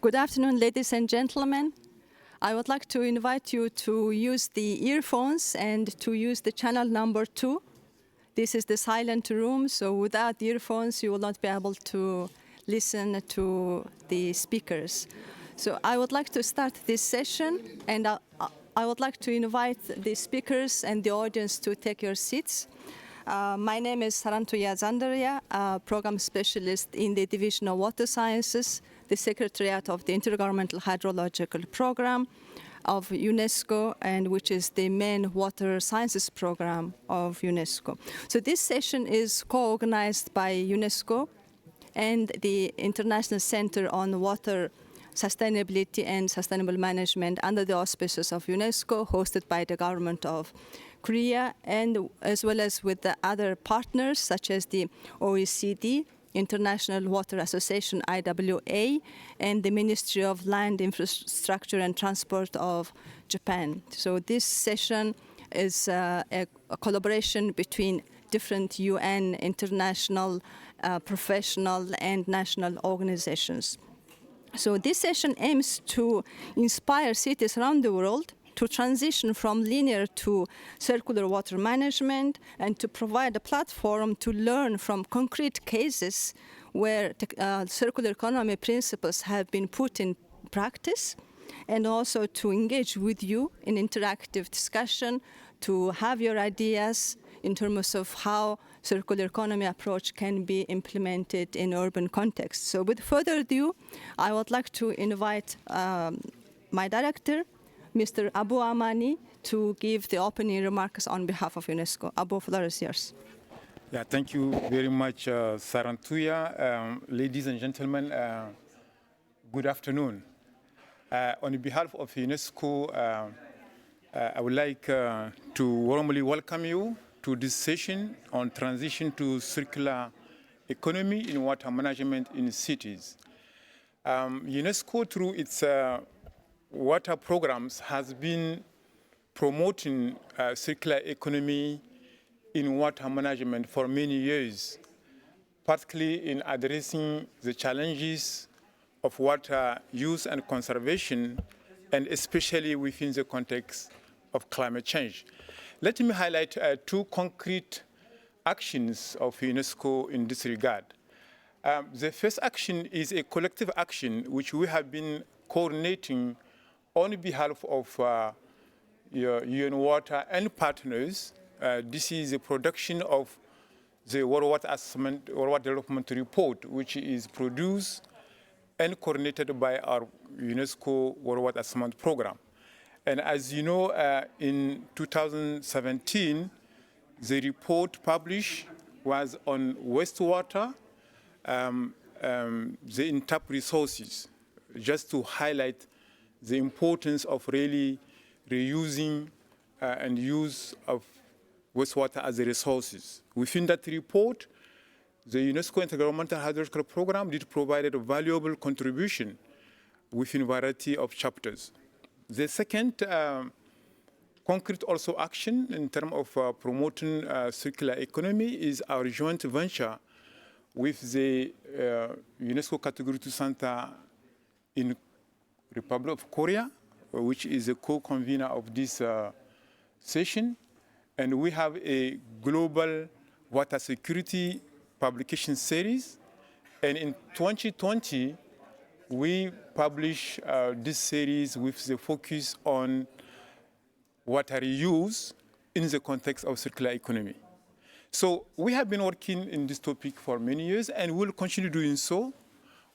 Good afternoon, ladies and gentlemen. I would like to invite you to use the earphones and to use the channel number 2. This is the silent room, so without earphones, you will not be able to listen to the speakers. So I would like to start this session, and I would like to invite the speakers and the audience to take your seats. My name is Sarantuya Zandaria, a program specialist in the Division of Water Sciences, the Secretariat of the Intergovernmental Hydrological Program of UNESCO, and which is the main water sciences program of UNESCO. So this session is co-organized by UNESCO and the International Center on Water Sustainability and Sustainable Management under the auspices of UNESCO, hosted by the government of Korea, and as well as with the other partners such as the OECD, International Water Association, IWA, and the Ministry of Land, Infrastructure and Transport of Japan. So this session is a collaboration between different UN, international, professional, and national organizations. So this session aims to inspire cities around the world to transition from linear to circular water management, and to provide a platform to learn from concrete cases where circular economy principles have been put in practice, and also to engage with you in interactive discussion, to have your ideas in terms of how circular economy approach can be implemented in urban context. So with further ado, I would like to invite my director, Mr. Abu Amani, to give the opening remarks on behalf of UNESCO. Abu, floor is yours. Yeah, thank you very much, Sarantuya. Ladies and gentlemen, good afternoon. On behalf of UNESCO, I would like to warmly welcome you to this session on transition to circular economy in water management in cities. UNESCO, through its water programs, has been promoting circular economy in water management for many years, particularly in addressing the challenges of water use and conservation, and especially within the context of climate change. Let me highlight two concrete actions of UNESCO in this regard. The first action is a collective action which we have been coordinating on behalf of UN Water and partners. This is a production of the World Water Assessment, World Water Development Report, which is produced and coordinated by our UNESCO World Water Assessment Program. And as you know, in 2017, the report published was on wastewater, the in-tap resources, just to highlight the importance of really reusing and use of wastewater as a resources. Within that report, the UNESCO Intergovernmental Hydrological Program did provide a valuable contribution within a variety of chapters. The second concrete also action in terms of promoting circular economy is our joint venture with the UNESCO Category 2 Center in Republic of Korea, which is a co-convener of this session. And we have a global water security publication series. And in 2020, we published this series with the focus on water reuse in the context of circular economy. So we have been working in this topic for many years, and we'll continue doing so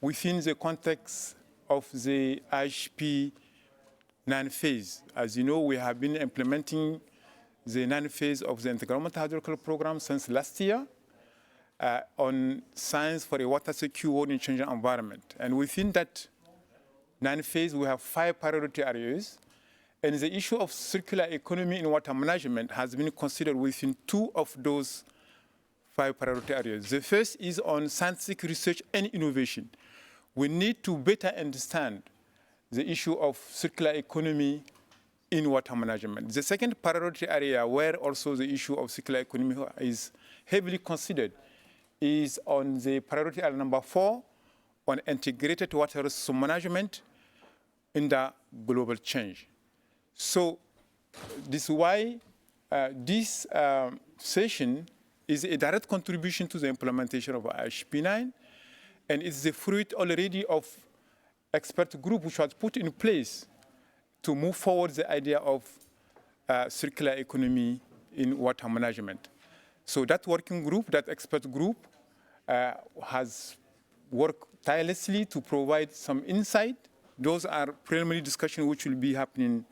within the context of the IHP 9 phase. As you know, we have been implementing the 9 phase of the Intergovernmental Hydrological Program since last year on science for a water secure world in changing environment. And within that 9 phase, we have 5 priority areas. And the issue of circular economy in water management has been considered within 2 of those 5 priority areas. The first is on scientific research and innovation. We need to better understand the issue of circular economy in water management. The second priority area where also the issue of circular economy is heavily considered is on the priority area number 4 on integrated water resource management in the global change. So this is why this session is a direct contribution to the implementation of IHP9, and it's the fruit already of expert group which was put in place to move forward the idea of circular economy in water management. So that working group, that expert group, has worked tirelessly to provide some insight. Those are preliminary discussions which will be happening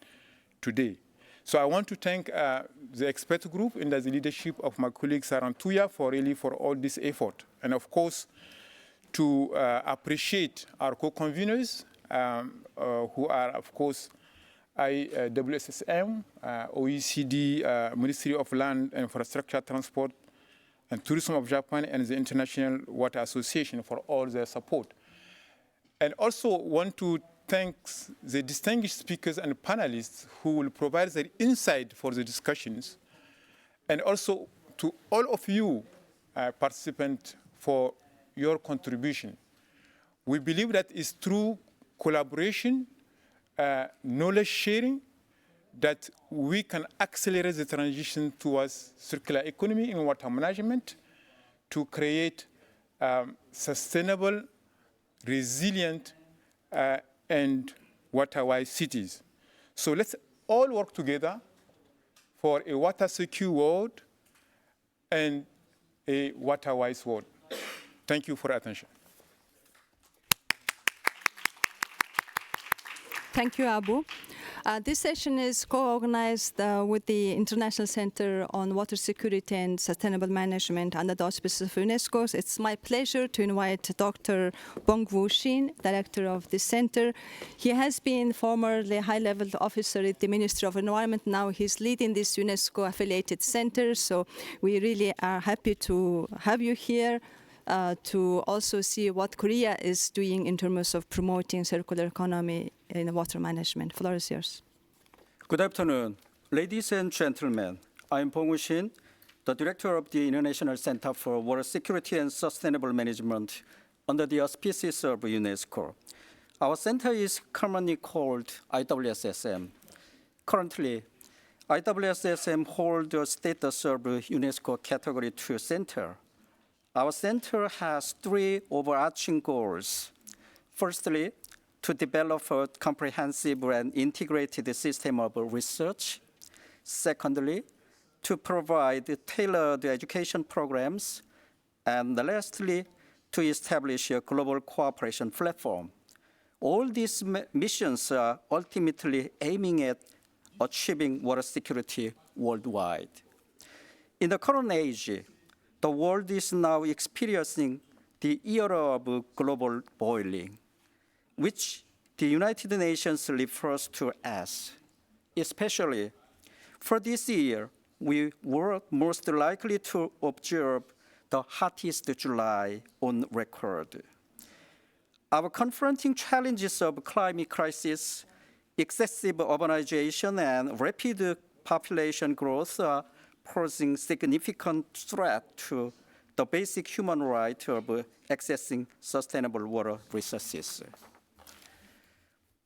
today. So I want to thank the expert group under the leadership of my colleague Sarantuya for all this effort. And of course, to appreciate our co-conveners who are, of course, IWSSM, OECD, Ministry of Land, Infrastructure, Transport, and Tourism of Japan, and the International Water Association for all their support. And also want to thank the distinguished speakers and panelists who will provide their insight for the discussions, and also to all of you participants for your contribution. We believe that it's through collaboration, knowledge sharing, that we can accelerate the transition towards circular economy in water management to create sustainable, resilient, and water-wise cities. So let's all work together for a water-secure world and a water-wise world. Thank you for your attention. Thank you, Abu. This session is co-organized with the International Center on Water Security and Sustainable Management under the auspices of UNESCO. It's my pleasure to invite Dr. Bongwoo Shin, director of this center. He has been formerly high-level officer at the Ministry of Environment. Now he's leading this UNESCO-affiliated center. So we really are happy to have you here. To also see what Korea is doing in terms of promoting circular economy in water management. Floor is yours. Good afternoon, ladies and gentlemen. I'm Bongwoo Shin, the director of the International Center for Water Security and Sustainable Management under the auspices of UNESCO. Our center is commonly called IWSSM. Currently, IWSSM holds the status of UNESCO Category 2 Center. Our center has three overarching goals. Firstly, to develop a comprehensive and integrated system of research. Secondly, to provide tailored education programs. And lastly, to establish a global cooperation platform. All these missions are ultimately aiming at achieving water security worldwide. In the current age, the world is now experiencing the era of global boiling, which the United Nations refers to as. Especially for this year, we were most likely to observe the hottest July on record. Our confronting challenges of climate crisis, excessive urbanization, and rapid population growth are posing significant threat to the basic human right of accessing sustainable water resources.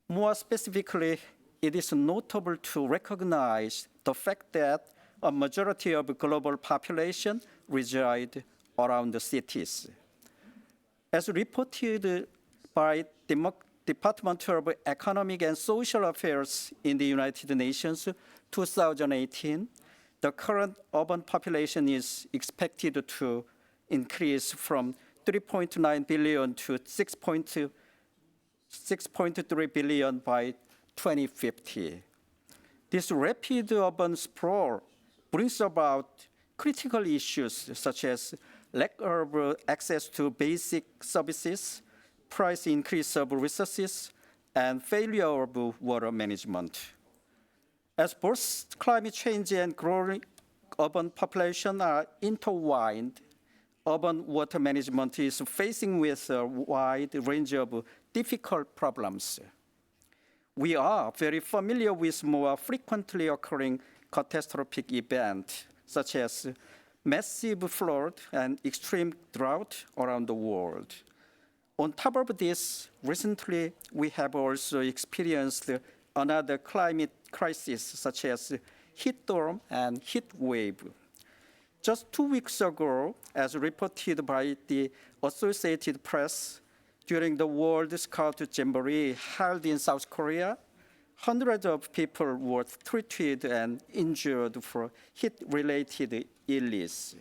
More specifically, it is notable to recognize the fact that a majority of global population reside around the cities. As reported by the Department of Economic and Social Affairs in the United Nations 2018, the current urban population is expected to increase from 3.9 billion to 6.3 billion by 2050. This rapid urban sprawl brings about critical issues such as lack of access to basic services, price increase of resources, and failure of water management. As both climate change and growing urban population are intertwined, urban water management is facing with a wide range of difficult problems. We are very familiar with more frequently occurring catastrophic events, such as massive flood and extreme drought around the world. On top of this, recently we have also experienced another climate crisis, such as heat dome and heat wave. Just 2 weeks ago, as reported by the Associated Press, during the World Scout Jamboree held in South Korea, hundreds of people were treated and injured for heat-related illness.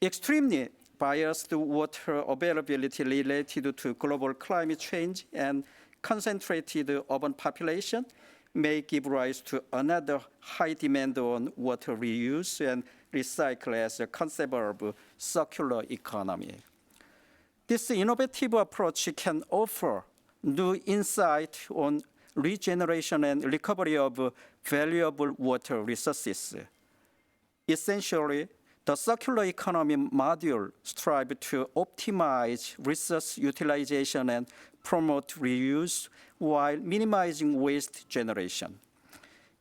Extremely biased water availability related to global climate change and concentrated urban population may give rise to another high demand on water reuse and recycle as a concept of circular economy. This innovative approach can offer new insight on regeneration and recovery of valuable water resources. Essentially, the circular economy module strives to optimize resource utilization and promote reuse while minimizing waste generation.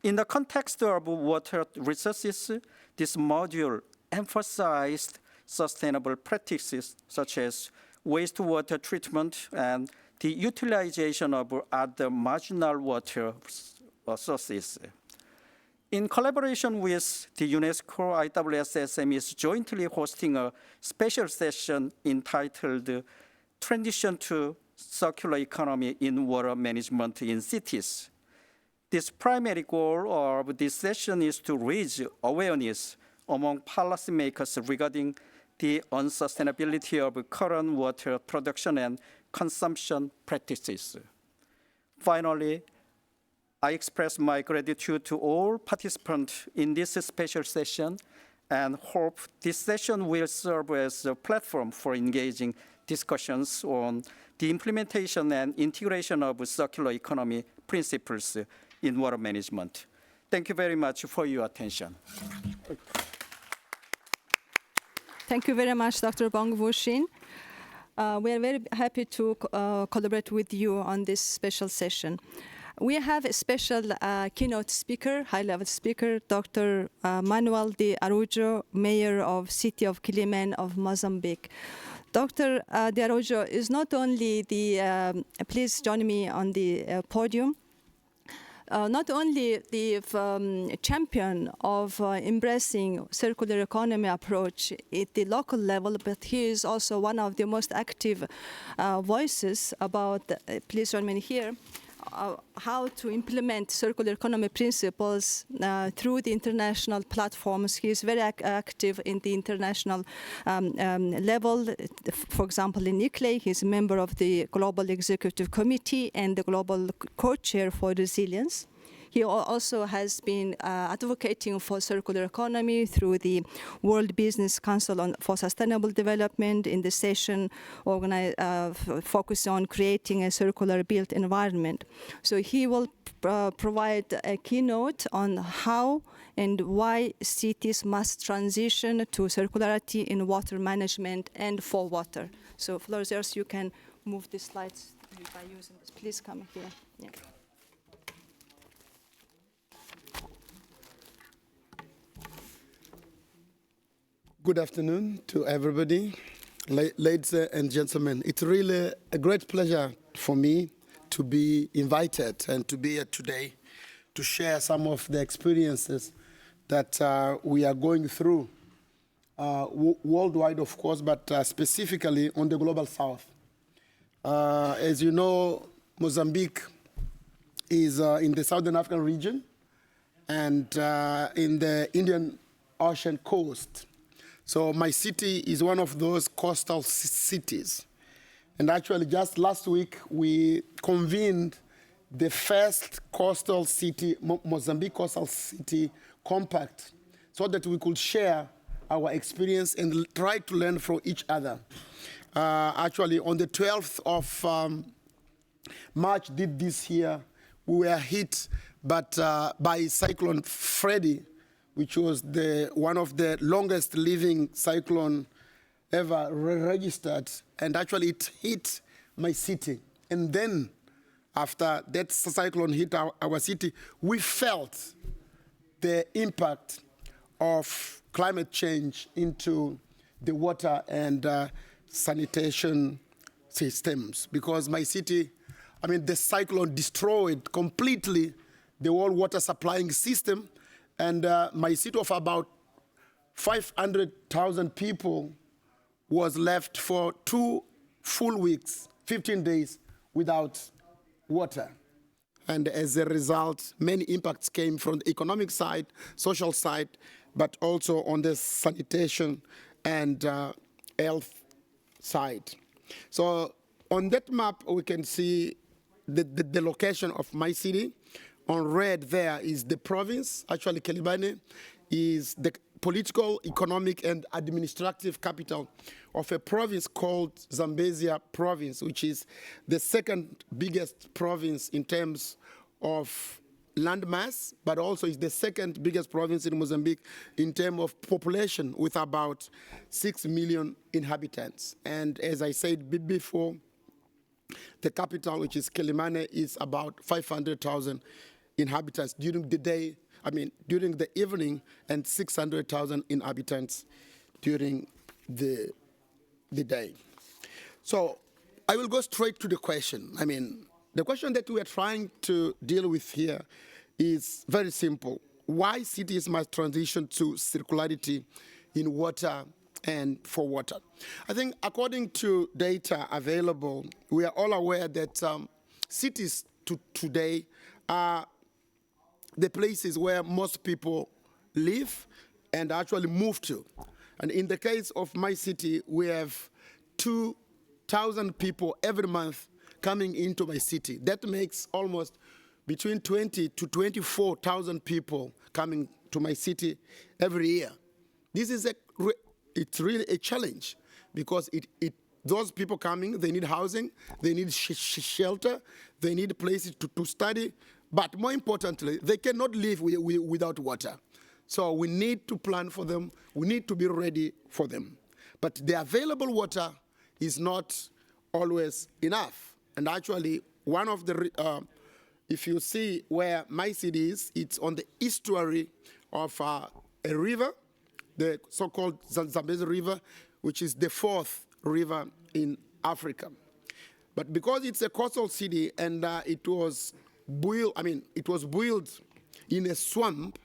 In the context of water resources, this module emphasized sustainable practices such as wastewater treatment and the utilization of other marginal water sources. In collaboration with the UNESCO, IWSSM is jointly hosting a special session entitled Transition to Circular Economy in Water Management in Cities. This primary goal of this session is to raise awareness among policymakers regarding the unsustainability of current water production and consumption practices. Finally, I express my gratitude to all participants in this special session and hope this session will serve as a platform for engaging discussions on the implementation and integration of circular economy principles in water management. Thank you very much for your attention. Thank you very much, Dr. Bong Woo-shin. We are very happy to collaborate with you on this special session. We have a special keynote speaker, high-level speaker, Dr. Manuel de Araújo, Mayor of City of Quilimane of Mozambique. Dr. de Araújo is not only the, please join me on the podium, not only the champion of embracing circular economy approach at the local level, but he is also one of the most active voices about, please join me here, how to implement circular economy principles through the international platforms. He is very active in the international level. For example, in ICLEI, he is a member of the Global Executive Committee and the Global Co-Chair for Resilience. He also has been advocating for circular economy through the World Business Council for Sustainable Development in the session focused on creating a circular built environment. So he will provide a keynote on how and why cities must transition to circularity in water management and for water. So floor is yours. You can move the slides by using this. Please come here. Yeah. Good afternoon to everybody, ladies and gentlemen. It's really a great pleasure for me to be invited and to be here today to share some of the experiences that we are going through worldwide, of course, but specifically on the Global South. As you know, Mozambique is in the Southern African region and in the Indian Ocean coast. So my city is one of those coastal cities. And actually, just last week, we convened the first coastal city, Mozambique Coastal City Compact, so that we could share our experience and try to learn from each other. Actually, on the 12th of March this year, we were hit by Cyclone Freddy, which was one of the longest living cyclone ever registered. And actually it hit my city. And then after that cyclone hit our city, we felt the impact of climate change into the water and sanitation systems, because my city, I mean, the cyclone destroyed completely the whole water supplying system, and my city of about 500,000 people was left for 2 full weeks, 15 days without water. And as a result, many impacts came from the economic side, social side, but also on the sanitation and health side. So on that map, we can see the location of my city. On red there is the province. Actually, Quelimane is the political, economic, and administrative capital of a province called Zambezia province, which is the second biggest province in terms of land mass, but also is the second biggest province in Mozambique in terms of population, with about 6 million inhabitants. And as I said before, the capital, which is Quelimane, is about 500,000 inhabitants during the day, during the evening, and 600,000 inhabitants during the day. So I will go straight to the question. The question that we are trying to deal with here is very simple. Why cities must transition to circularity in water and for water? I think according to data available, we are all aware that cities today are the places where most people live and actually move to. And in the case of my city, we have 2,000 people every month coming into my city. That makes almost between 20 to 24,000 people coming to my city every year. This is it's really a challenge, because those people coming, they need housing, they need shelter, they need places to study, but more importantly, they cannot live without water. So we need to plan for them, we need to be ready for them. But the available water is not always enough. And actually, one of the, if you see where my city is, it's on the estuary of a river, the so-called Zambezi River, which is the 4th river in Africa. But because it's a coastal city and it was built in a swamp,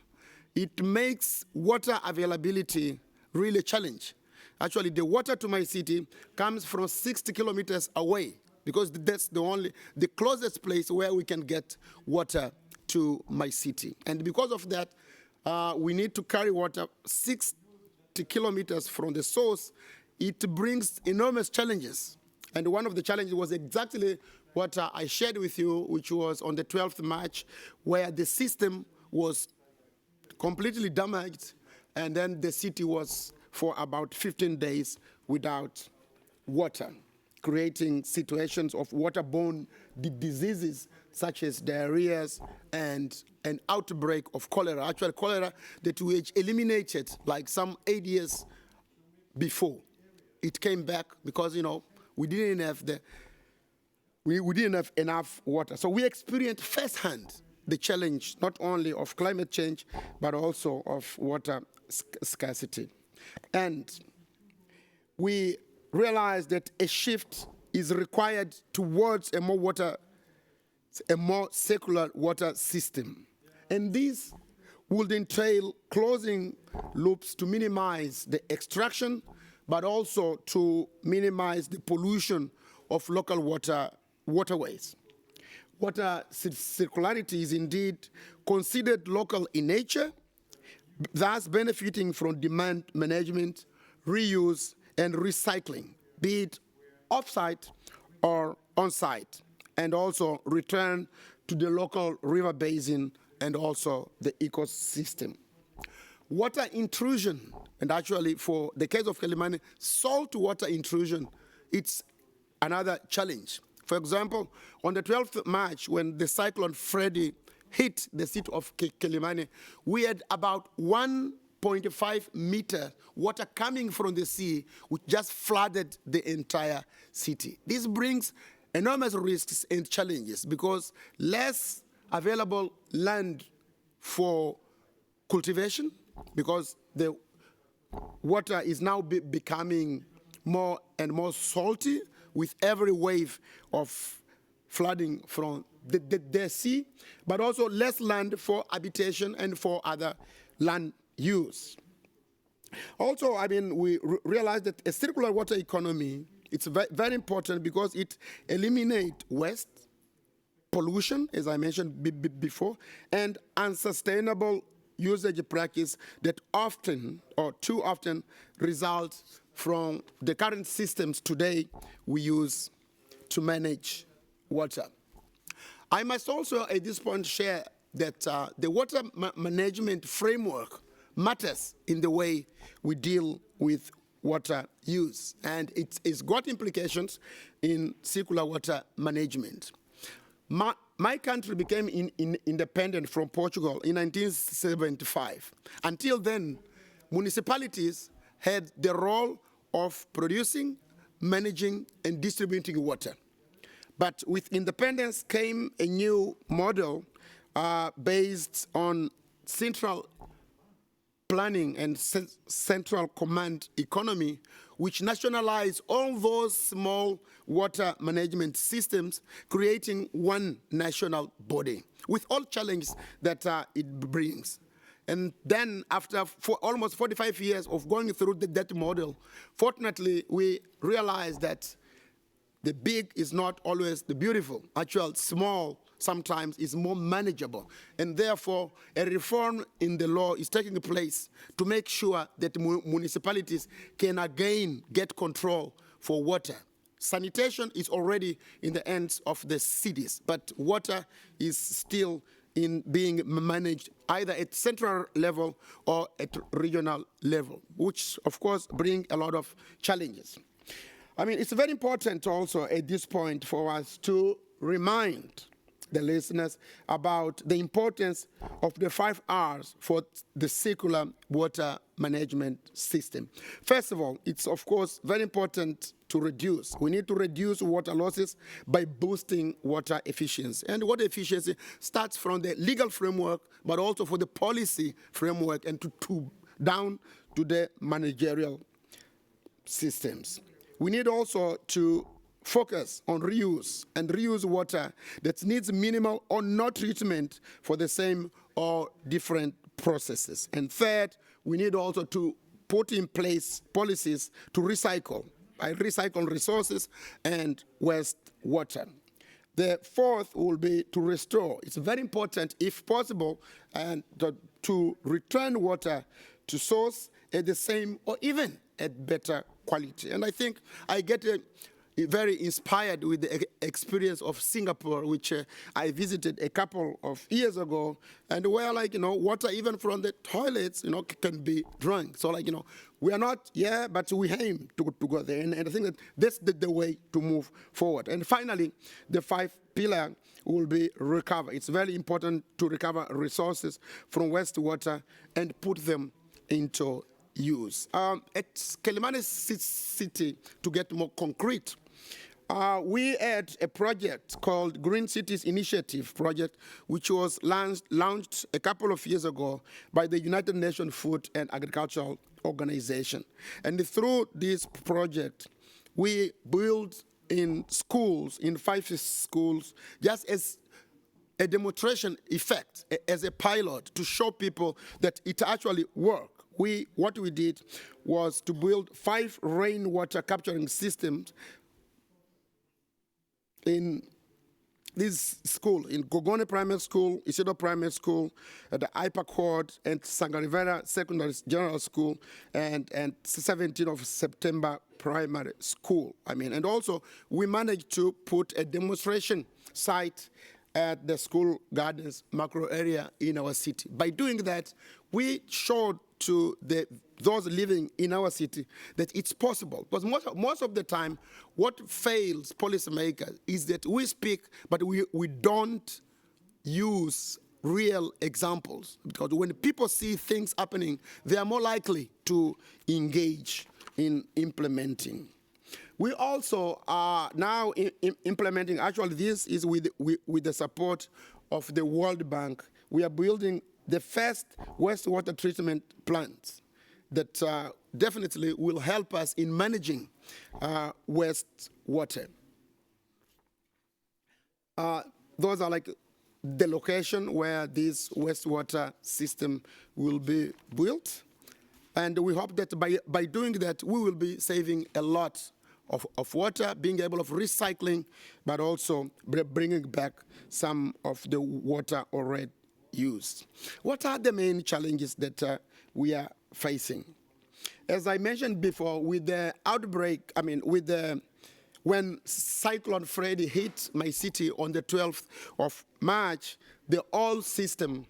it makes water availability really a challenge. Actually, the water to my city comes from 60 kilometers away, because that's the closest place where we can get water to my city. And because of that, we need to carry water 60 kilometers from the source. It brings enormous challenges. And one of the challenges was exactly what I shared with you, which was on the 12th March, where the system was completely damaged, and then the city was for about 15 days without water, creating situations of waterborne diseases such as diarrheas and an outbreak of cholera. Actually, cholera that we eliminated like some 8 years before. It came back because, we didn't have we didn't have enough water. So we experienced firsthand the challenge not only of climate change, but also of water scarcity. And we realized that a shift is required towards a more circular water system. And this would entail closing loops to minimize the extraction, but also to minimize the pollution of local waterways. Water circularity is indeed considered local in nature, thus benefiting from demand management, reuse, and recycling, be it off-site or on-site, and also return to the local river basin and also the ecosystem. Water intrusion, and actually for the case of Quelimane, salt water intrusion, it's another challenge. For example, on the 12th March, when the cyclone Freddy hit the city of Quelimane, we had about 1.5 meter water coming from the sea, which just flooded the entire city. This brings enormous risks and challenges because less available land for cultivation, because the water is now becoming more and more salty, with every wave of flooding from the sea, but also less land for habitation and for other land use. Also, I mean, we realize that a circular water economy, it's very important because it eliminates waste, pollution, as I mentioned before, and unsustainable usage practice that often, or too often, result from the current systems today we use to manage water. I must also at this point share that the water management framework matters in the way we deal with water use, and it's got implications in circular water management. My country became independent from Portugal in 1975. Until then, municipalities had the role of producing, managing, and distributing water. But with independence came a new model based on central planning and central command economy, which nationalized all those small water management systems, creating one national body, with all challenges that it brings. And then after almost 45 years of going through that model, fortunately, we realized that the big is not always the beautiful. Actually, small sometimes is more manageable. And therefore, a reform in the law is taking place to make sure that municipalities can again get control for water. Sanitation is already in the hands of the cities, but water is still in being managed either at central level or at regional level, which of course bring a lot of challenges. I mean, it's very important also at this point for us to remind the listeners about the importance of the 5 R's for the circular water management system. First of all, it's of course very important to reduce. We need to reduce water losses by boosting water efficiency. And water efficiency starts from the legal framework, but also for the policy framework and down to the managerial systems. We need also to focus on reuse and reuse water that needs minimal or no treatment for the same or different processes. And third, we need also to put in place policies to recycle resources and waste water. The fourth will be to restore. It's very important, if possible, and to return water to source at the same or even at better quality. And I think I get very inspired with the experience of Singapore, which I visited a couple of years ago, and where, like, water even from the toilets, can be drunk. So, like, we are not here, but we aim to go there. And I think that that's the way to move forward. And finally, the 5th pillar will be recover. It's very important to recover resources from wastewater and put them into use. At Kilimani City, to get more concrete, we had a project called Green Cities Initiative project, which was launched a couple of years ago by the United Nations Food and Agricultural Organization. And through this project, we built in schools, in 5 schools, just as a demonstration effect, as a pilot, to show people that it actually works. What we did was to build 5 rainwater capturing systems in this school, in Gogone Primary School, Isidro Primary School, the IPA Court, and Sangarivera Secondary General School, and 17th of September Primary School. And also we managed to put a demonstration site at the school gardens macro area in our city. By doing that, we showed to those living in our city that it's possible. Because most of the time, what fails policymakers is that we speak, but we don't use real examples. Because when people see things happening, they are more likely to engage in implementing. We also are now implementing, actually this is with the support of the World Bank. We are building the first wastewater treatment plants that definitely will help us in managing wastewater. Those are like the location where this wastewater system will be built. And we hope that by doing that, we will be saving a lot of water, being able of recycling, but also bringing back some of the water already used. What are the main challenges that we are facing? As I mentioned before, with the outbreak, when Cyclone Freddy hit my city on the 12th of March, the whole system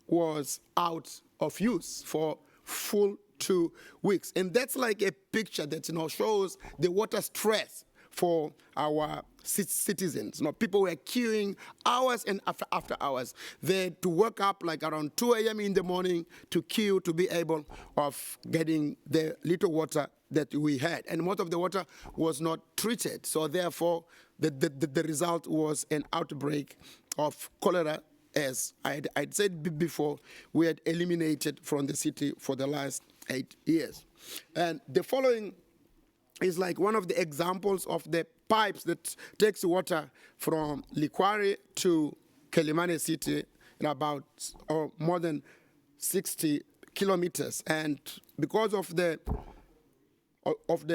was out of use for full 2 weeks. And that's like a picture that shows the water stress for our citizens. People were queuing hours and after hours. They had to wake up like around 2 a.m. in the morning to queue to be able of getting the little water that we had. And most of the water was not treated. So therefore, the result was an outbreak of cholera. As I'd said before, we had eliminated from the city for the last 8 years. And the following is like one of the examples of the pipes that takes water from Likwari to Kelimane city in about more than 60 kilometers. And because of the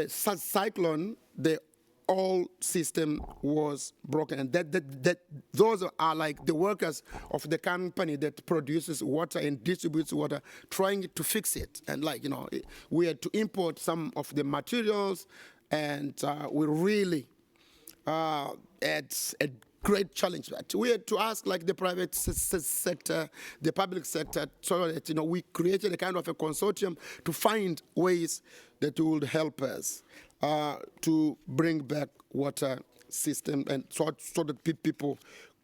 cyclone, the whole system was broken. And those are like the workers of the company that produces water and distributes water trying to fix it. And we had to import some of the materials, and we really had a great challenge. But we had to ask the private sector, the public sector, so that we created a kind of a consortium to find ways that would help us to bring back water system, and so that people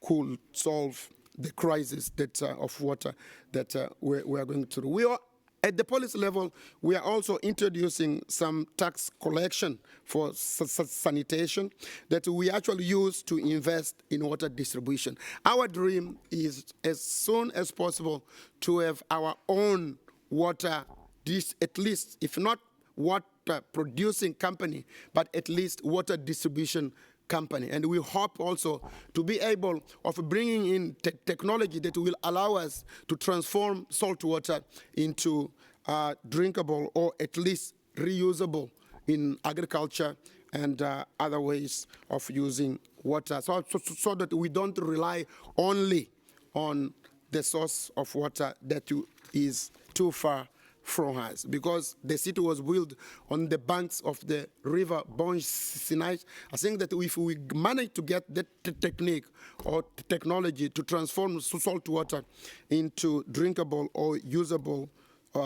could solve the crisis of water that we are going through. We are at the policy level. We are also introducing some tax collection for sanitation that we actually use to invest in water distribution. Our dream is, as soon as possible, to have our own water, at least, if not water producing company, but at least water distribution company. And we hope also to be able of bringing in technology that will allow us to transform salt water into drinkable, or at least reusable in agriculture and other ways of using water, so that we don't rely only on the source of water that is too far from us, because the city was built on the banks of the river Bonj Sinai. I think that if we manage to get that technique or technology to transform salt water into drinkable or usable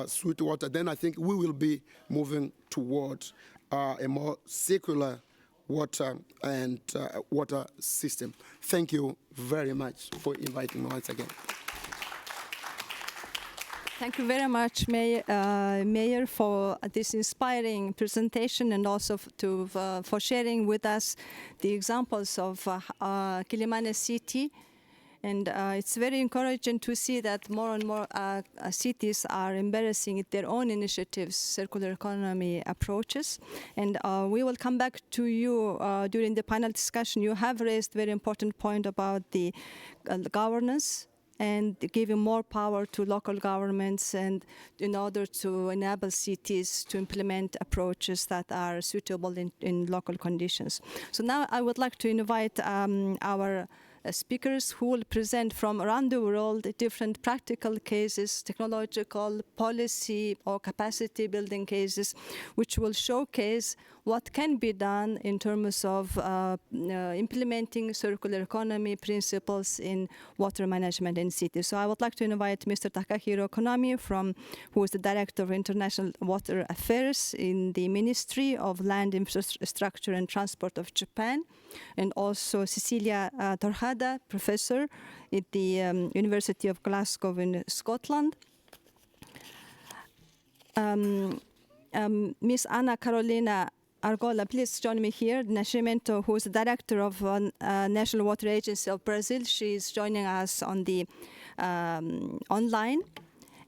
sweet water, then I think we will be moving towards a more circular water and water system. Thank you very much for inviting me once again. Thank you very much, Mayor, for this inspiring presentation, and also for sharing with us the examples of Kilimane City. And it's very encouraging to see that more and more cities are embracing their own initiatives, circular economy approaches. And we will come back to you during the panel discussion. You have raised a very important point about the governance and giving more power to local governments, and in order to enable cities to implement approaches that are suitable in local conditions. So now I would like to invite our speakers who will present from around the world different practical cases, technological, policy, or capacity building cases, which will showcase what can be done in terms of implementing circular economy principles in water management in cities. So I would like to invite Mr. Takahiro Konami, who is the Director of International Water Affairs in the Ministry of Land Infrastructure and Transport of Japan, and also Cecilia Torhada, Professor at the University of Glasgow in Scotland. Ms. Ana Carolina Argola, please join me here. Nascimento, who is the Director of National Water Agency of Brazil. She is joining us on the online.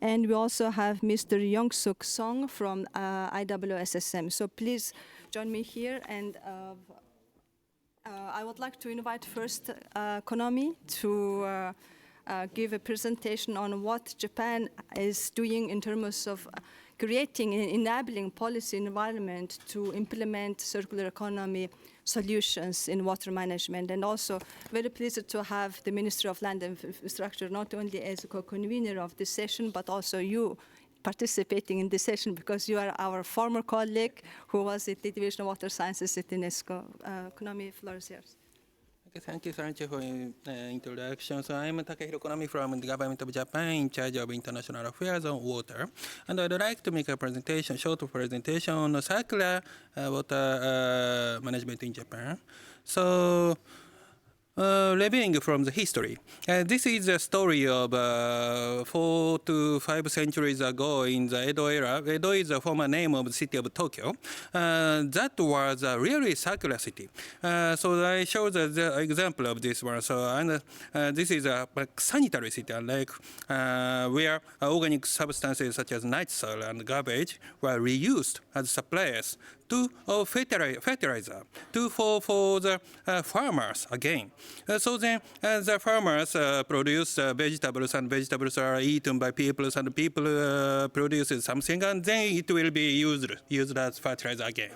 And we also have Mr. Yongsuk Song from IWSSM. So please join me here. And I would like to invite first Konami to give a presentation on what Japan is doing in terms of creating an enabling policy environment to implement circular economy solutions in water management. And also very pleased to have the Ministry of Land and Infrastructure not only as a co-convener of this session, but also you participating in this session because you are our former colleague who was at the Division of Water Sciences at UNESCO. Konami, floor is yours. Okay, thank you so much for introduction. So I'm Takehiro Konami from the Government of Japan in charge of international affairs on water. And I'd like to make a presentation, short presentation on circular water management in Japan. So, reviewing from the history. This is a story of 4 to 5 centuries ago in the Edo era. Edo is the former name of the city of Tokyo. That was a really circular city. So I show the example of this one. So this is a sanitary city, like where organic substances such as nitrile and garbage were reused as suppliers to fertilizer, for the farmers again. So then the farmers produce vegetables, and vegetables are eaten by people, and people produce something, and then it will be used as fertilizer again.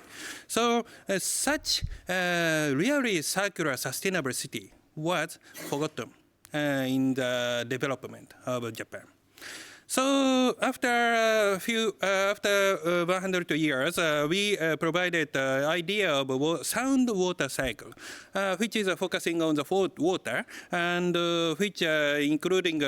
So such really circular, sustainable city was forgotten in the development of Japan. So after 100 years, we provided the idea of sound water cycle, which is focusing on the water, and which including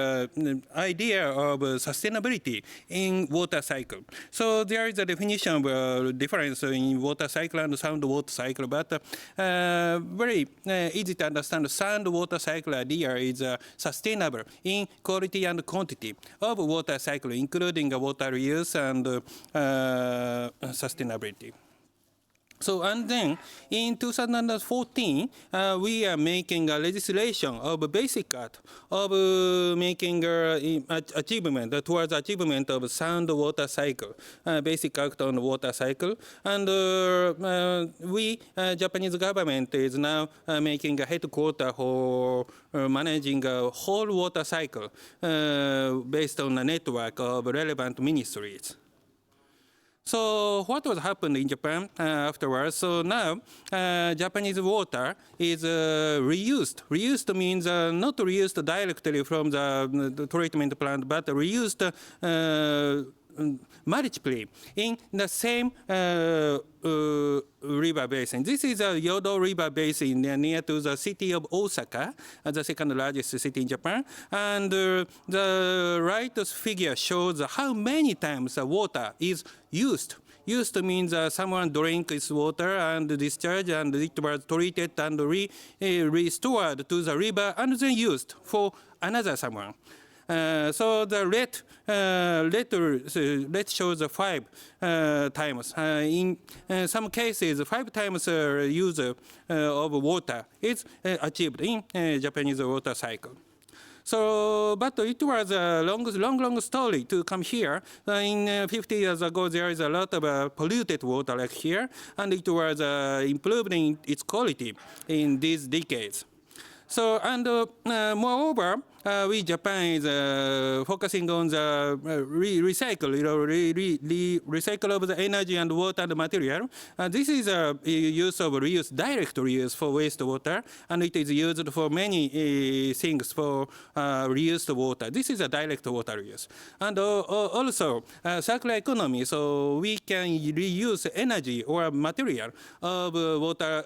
idea of sustainability in water cycle. So there is a definition of difference in water cycle and sound water cycle, but very easy to understand. Sound water cycle idea is sustainable in quality and quantity of water cycle, including water reuse and sustainability. So, and then in 2014, we are making a legislation of basic art of making achievement towards achievement of sound water cycle, basic act on water cycle. And we, Japanese government, is now making a headquarter for managing a whole water cycle based on a network of relevant ministries. So what was happened in Japan afterwards? So now Japanese water is reused. Reused means not reused directly from the treatment plant, but reused multiply in the same river basin. This is a Yodo River basin near to the city of Osaka, the second largest city in Japan. And the right figure shows how many times the water is used. Used means someone drank this water and discharged, and it was treated and restored to the river and then used for another someone. So the red shows 5 times. In some cases, 5 times use of water is achieved in Japanese water cycle. So, but it was a long story to come here. In 50 years ago, there is a lot of polluted water like here, and it was improving its quality in these decades. So, and moreover, we Japan is focusing on the recycle of the energy and water and material. This is a use of reuse, direct reuse for wastewater, and it is used for many things for reused water. This is a direct water reuse. And also circular economy, so we can reuse energy or material of water,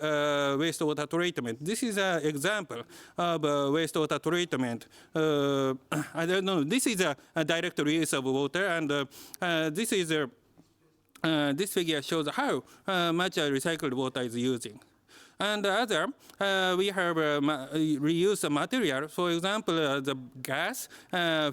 wastewater treatment. This is an example of wastewater treatment. I don't know. This is a direct reuse of water, and this is this figure shows how much recycled water is using. And the other, we have reused material. For example, the gas,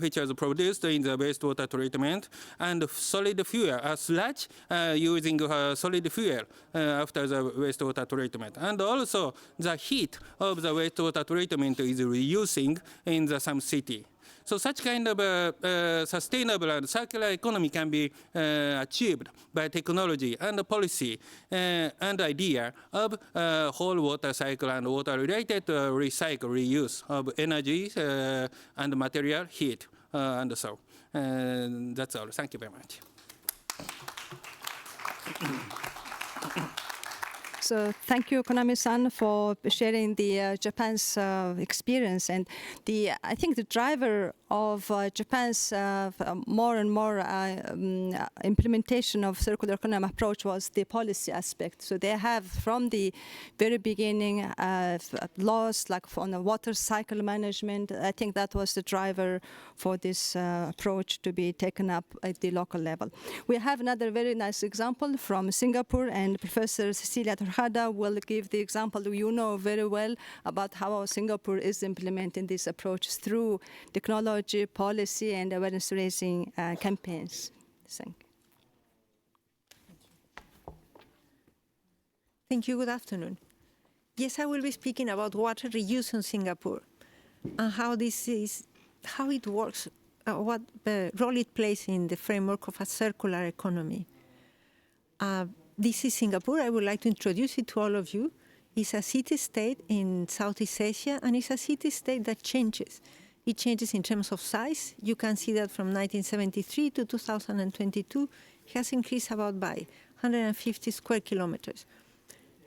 which was produced in the wastewater treatment, and solid fuel, sludge using solid fuel after the wastewater treatment. And also, the heat of the wastewater treatment is reusing in some city. So such kind of sustainable and circular economy can be achieved by technology and policy and idea of whole water cycle and water-related recycle, reuse of energy and material, heat, and so. That's all. Thank you very much. So thank you, Konami-san, for sharing the Japan's experience. And I think the driver of Japan's more and more implementation of circular economy approach was the policy aspect. So they have, from the very beginning, laws like on the water cycle management. I think that was the driver for this approach to be taken up at the local level. We have another very nice example from Singapore, and Professor Cecilia Torjada will give the example you know very well about how Singapore is implementing this approach through technology, policy, and awareness-raising campaigns. Thank you. Thank you. Good afternoon. Yes, I will be speaking about water reuse in Singapore and how it works, what role it plays in the framework of a circular economy. This is Singapore. I would like to introduce it to all of you. It's a city-state in Southeast Asia, and it's a city-state that changes. It changes in terms of size. You can see that from 1973 to 2022, it has increased about by 150 square kilometers.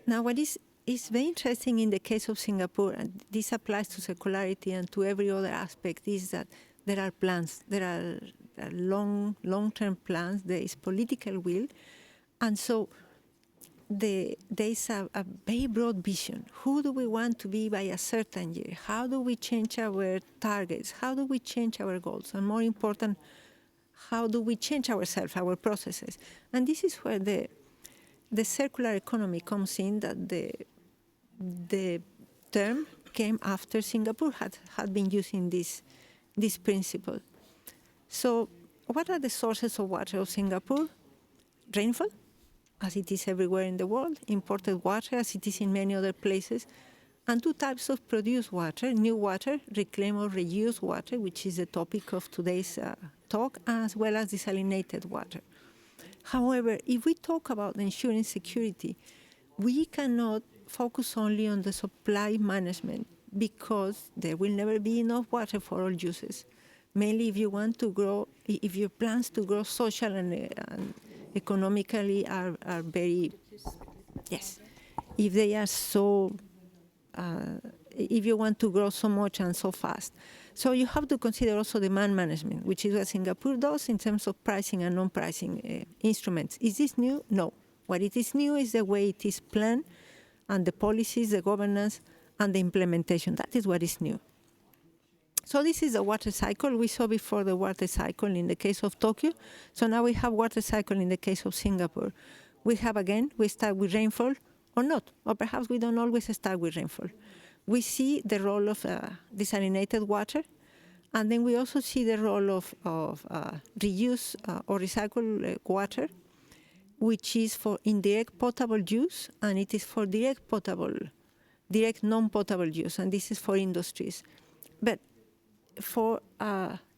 Now, what is very interesting in the case of Singapore, and this applies to circularity and to every other aspect, is that there are plans. There are long-term plans. There is political will. And so there is a very broad vision. Who do we want to be by a certain year? How do we change our targets? How do we change our goals? And more important, how do we change ourselves, our processes? And this is where the circular economy comes in, that the term came after Singapore had been using this principle. So what are the sources of water of Singapore? Rainfall, as it is everywhere in the world, imported water, as it is in many other places, and two types of produced water: new water, reclaimed or reused water, which is the topic of today's talk, as well as desalinated water. However, if we talk about ensuring security, we cannot focus only on the supply management, because there will never be enough water for all uses. Mainly if you want to grow, if your plans to grow social and economically are very, yes, if they are so, if you want to grow so much and so fast. So you have to consider also demand management, which is what Singapore does in terms of pricing and non-pricing instruments. Is this new? No. What it is new is the way it is planned, and the policies, the governance, and the implementation. That is what is new. So this is a water cycle. We saw before the water cycle in the case of Tokyo. So now we have water cycle in the case of Singapore. We have, again, we start with rainfall or not, or perhaps we don't always start with rainfall. We see the role of desalinated water, and then we also see the role of reuse or recycled water, which is for indirect potable use, and it is for direct non-potable use, and this is for industries. But for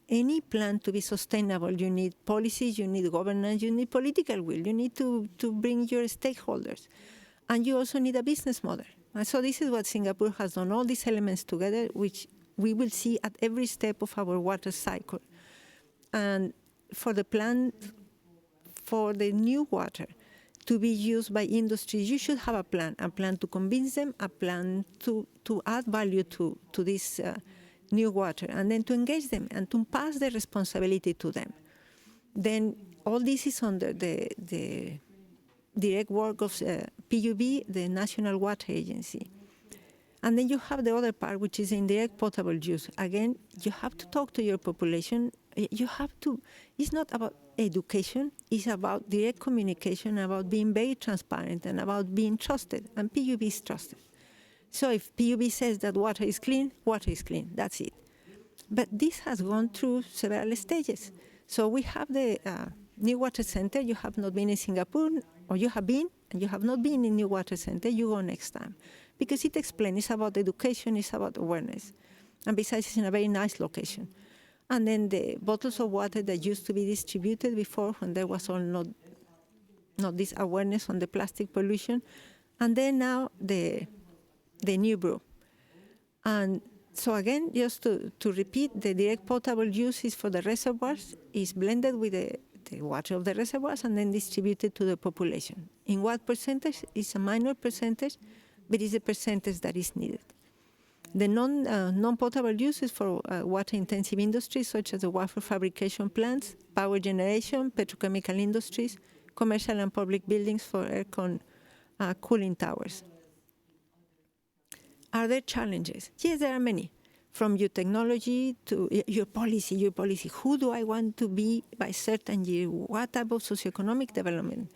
any plan to be sustainable, you need policies, you need governance, you need political will, you need to bring your stakeholders, and you also need a business model. And so this is what Singapore has done, all these elements together, which we will see at every step of our water cycle. And for the plan, for the new water to be used by industries, you should have a plan to convince them, a plan to add value to this new water, and then to engage them and to pass the responsibility to them. Then all this is under the direct work of PUB, the National Water Agency. And then you have the other part, which is indirect potable use. Again, you have to talk to your population. You have to, it's not about education, it's about direct communication, about being very transparent and about being trusted, and PUB is trusted. So if PUB says that water is clean, that's it. But this has gone through several stages. So we have the New Water Center. You have not been in Singapore, or you have been, and you have not been in New Water Center, you go next time. Because it explains, it's about education, it's about awareness. And besides, it's in a very nice location. And then the bottles of water that used to be distributed before when there was all not this awareness on the plastic pollution. And then now the new brew. And so again, just to repeat, the direct potable use is for the reservoirs, is blended with the water of the reservoirs and then distributed to the population. In what percentage? It's a minor percentage, but it's a percentage that is needed. The non-potable use is for water-intensive industries such as the wafer fabrication plants, power generation, petrochemical industries, commercial and public buildings for cooling towers. Are there challenges? Yes, there are many. From your technology to your policy. Who do I want to be by certain year? What type of socioeconomic development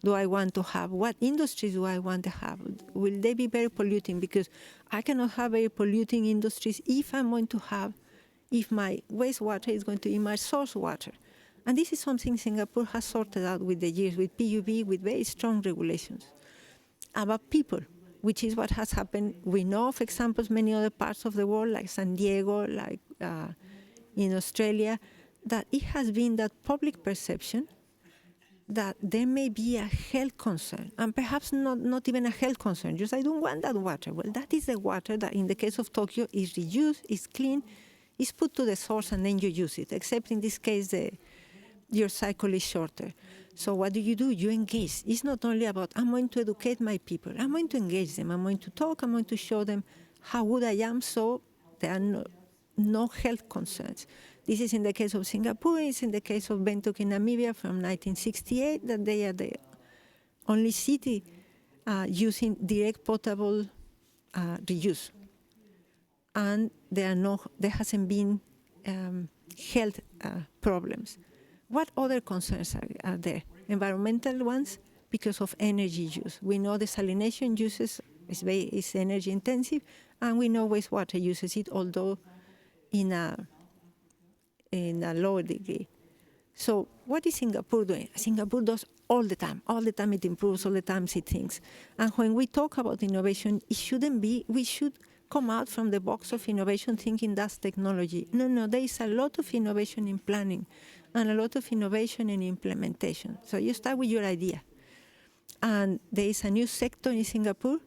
do I want to have? What industries do I want to have? Will they be very polluting? Because I cannot have very polluting industries if my wastewater is going to be my source water. And this is something Singapore has sorted out with the years, with PUB, with very strong regulations. About people, which is what has happened. We know of examples many other parts of the world, like San Diego, like in Australia, that it has been that public perception that there may be a health concern, and perhaps not even a health concern, just I don't want that water. Well, that is the water that in the case of Tokyo is reused, is clean, is put to the source, and then you use it, except in this case your cycle is shorter. So what do? You engage. It's not only about, I'm going to educate my people, I'm going to engage them, I'm going to talk, I'm going to show them how good I am, so there are no health concerns. This is in the case of Singapore, it's in the case of Bangkok in Namibia from 1968, that they are the only city using direct potable reuse. And there hasn't been health problems. What other concerns are there? Environmental ones, because of energy use. We know desalination uses is energy intensive, and we know wastewater uses it, although in a lower degree. So what is Singapore doing? Singapore does all the time it improves, all the time it thinks. And when we talk about innovation, we should come out from the box of innovation thinking that's technology. No, there is a lot of innovation in planning and a lot of innovation in implementation. So you start with your idea. And there is a new sector in Singapore,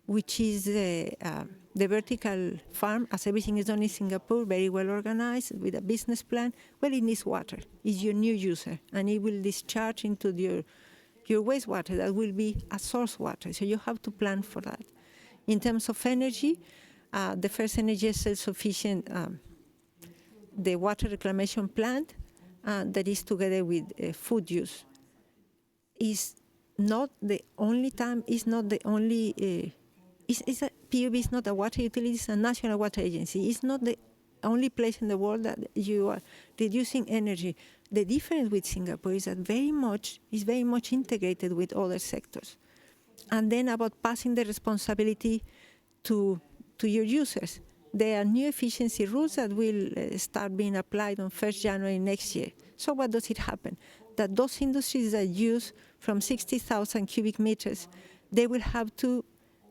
which is the vertical farm, as everything is done in Singapore, very well organized, with a business plan. Well, it needs water. It's your new user, and it will discharge into your wastewater. That will be a source water, so you have to plan for that. In terms of energy, the first energy self-sufficient, the water reclamation plant, that is together with food use, is not the only time, is not the only, PUB is not a water utility, it's a national water agency. It's not the only place in the world that you are reducing energy. The difference with Singapore is that is very much integrated with other sectors. And then about passing the responsibility to your users. There are new efficiency rules that will start being applied on 1st January next year. So what does it happen? That those industries that use from 60,000 cubic meters, they will have to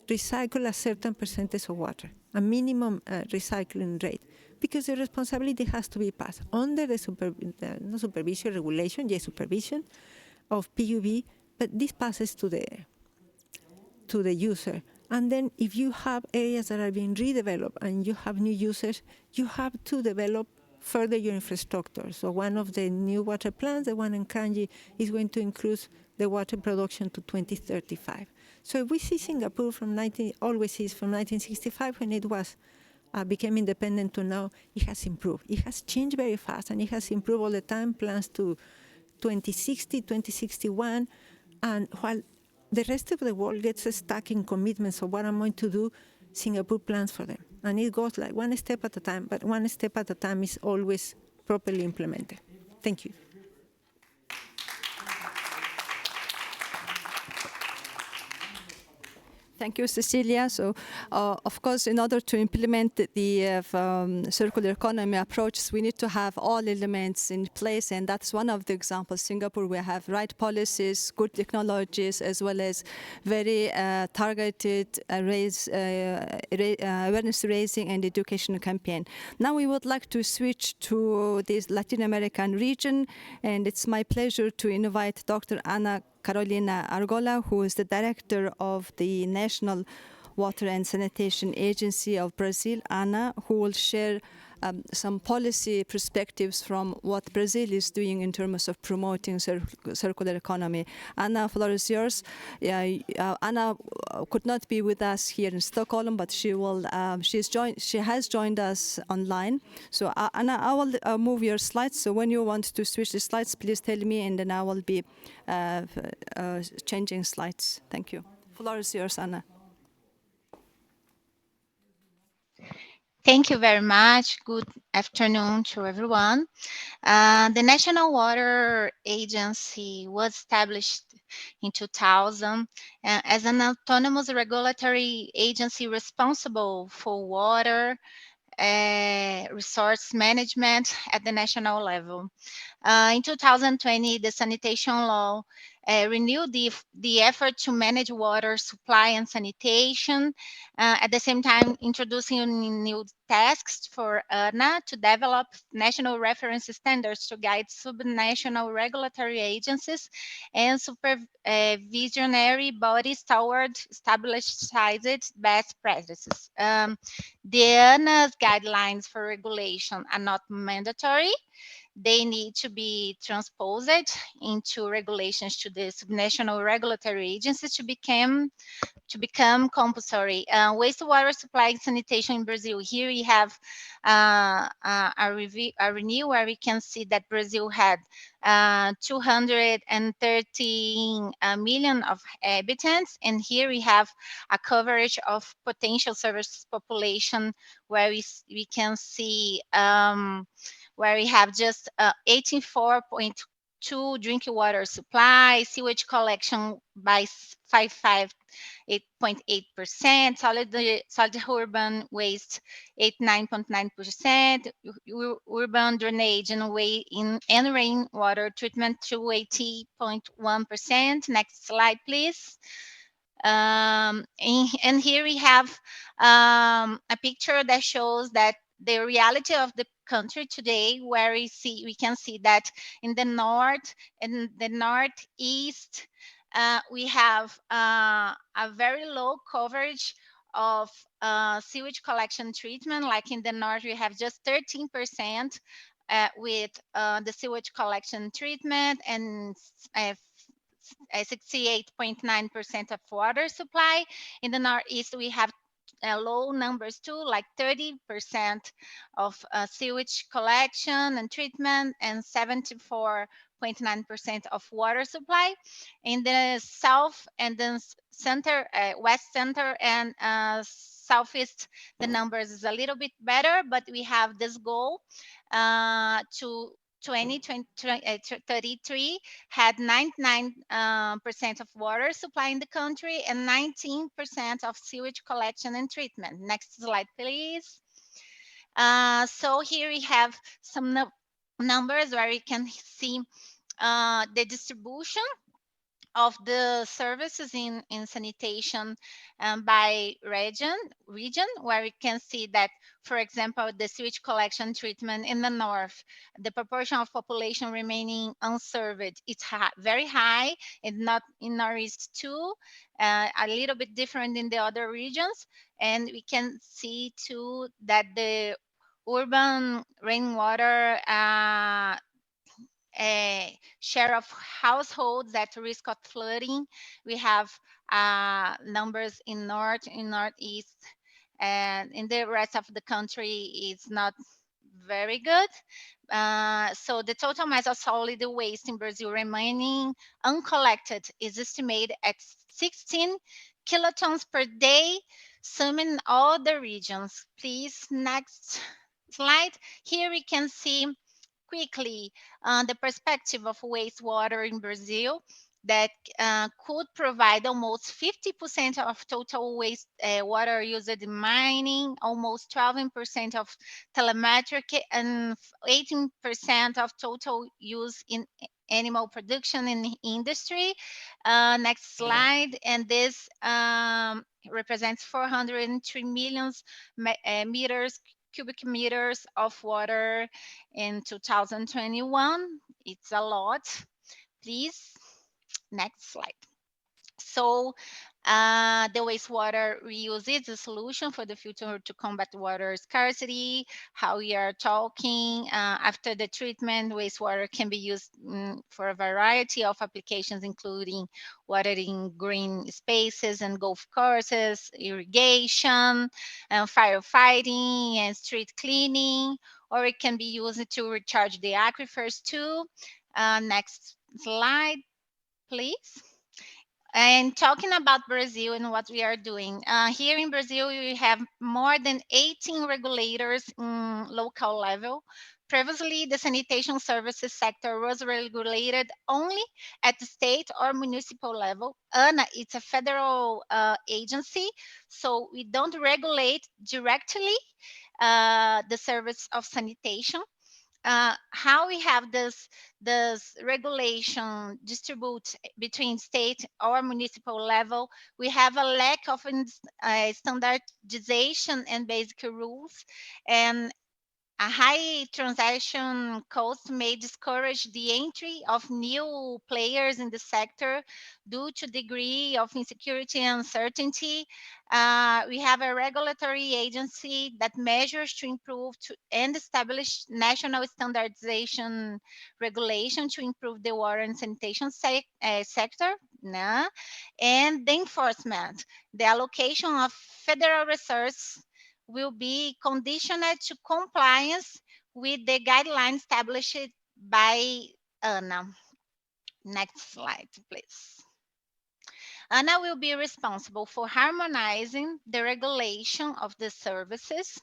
recycle a certain percentage of water, a minimum recycling rate, because the responsibility has to be passed under the supervision of PUB, but this passes to the user. And then if you have areas that are being redeveloped and you have new users, you have to develop further your infrastructure. So one of the new water plants, the one in Kranji, is going to increase the water production to 2035. So if we see Singapore from 1965 when it was became independent to now, it has improved. It has changed very fast, and it has improved all the time. Plans to 2060, 2061, and while the rest of the world gets stuck in commitments of what I'm going to do, Singapore plans for them. And it goes like one step at a time, but one step at a time is always properly implemented. Thank you. Thank you, Cecilia. So, of course, in order to implement the circular economy approaches, we need to have all elements in place, and that's one of the examples. Singapore, we have right policies, good technologies, as well as very targeted awareness raising and education campaign. Now we would like to switch to this Latin American region, and it's my pleasure to invite Dr. Ana Carolina Argola, who is the director of the National Water and Sanitation Agency of Brazil, ANA, who will share some policy perspectives from what Brazil is doing in terms of promoting circular economy. Anna, floor is yours. Anna could not be with us here in Stockholm, but she has joined us online. So Anna, I will move your slides. So when you want to switch the slides, please tell me, and then I will be changing slides. Thank you. Floor is yours, Anna. Thank you very much. Good afternoon to everyone. The National Water Agency was established in 2000 as an autonomous regulatory agency responsible for water resource management at the national level. In 2020, the sanitation law renewed the effort to manage water supply and sanitation, at the same time introducing new tasks for ANA to develop national reference standards to guide subnational regulatory agencies and supervisionary bodies toward established best practices. The ANA's guidelines for regulation are not mandatory. They need to be transposed into regulations to the subnational regulatory agencies to become compulsory. Wastewater supply and sanitation in Brazil. Here we have a review where we can see that Brazil had 213 million of inhabitants, and here we have a coverage of potential service population where we can see where we have just 84.2 drinking water supply, sewage collection by 8.8%, solid urban waste 89.9%, urban drainage and rainwater treatment to 80.1%. Next slide, please. And here we have a picture that shows that the reality of the country today, where we can see that in the north and the northeast, we have a very low coverage of sewage collection treatment. Like in the north, we have just 13% with the sewage collection treatment, and 68.9% of water supply. In the northeast, we have low numbers too, like 30% of sewage collection and treatment, and 74.9% of water supply. In the south and the center, west center and southeast, the numbers is a little bit better, but we have this goal to 2033 had 99% of water supply in the country and 19% of sewage collection and treatment. Next slide, please. So here we have some numbers where we can see the distribution of the services in sanitation by region, where we can see that, for example, the sewage collection treatment in the north, the proportion of population remaining unserved, it's very high, and not in northeast too, a little bit different in the other regions. And we can see too that the urban rainwater share of households at risk of flooding. We have numbers in north, in northeast, and in the rest of the country is not very good. So the total mass of solid waste in Brazil remaining uncollected is estimated at 16 kilotons per day, summing all the regions. Please, next slide. Here we can see quickly the perspective of wastewater in Brazil. that could provide almost 50% of total waste water used in mining, almost 12% of telemetric, and 18% of total use in animal production in industry. Next slide. And this represents 403 million cubic meters of water in 2021. It's a lot. Please, next slide. So the wastewater reuse is a solution for the future to combat water scarcity. How we are talking after the treatment, wastewater can be used for a variety of applications, including watering green spaces and golf courses, irrigation, firefighting, and street cleaning, or it can be used to recharge the aquifers too. Next slide, please. And talking about Brazil and what we are doing, here in Brazil, we have more than 18 regulators in local level. Previously, the sanitation services sector was regulated only at the state or municipal level. ANA, it's a federal agency, so we don't regulate directly the service of sanitation. How we have this regulation distribute between state or municipal level, we have a lack of standardization and basic rules, and a high transaction cost may discourage the entry of new players in the sector due to degree of insecurity and uncertainty. We have a regulatory agency that measures to improve and establish national standardization regulation to improve the water and sanitation sector. Nah. And the enforcement, the allocation of federal resources will be conditioned to compliance with the guidelines established by ANA. Next slide, please. ANA will be responsible for harmonizing the regulation of the services.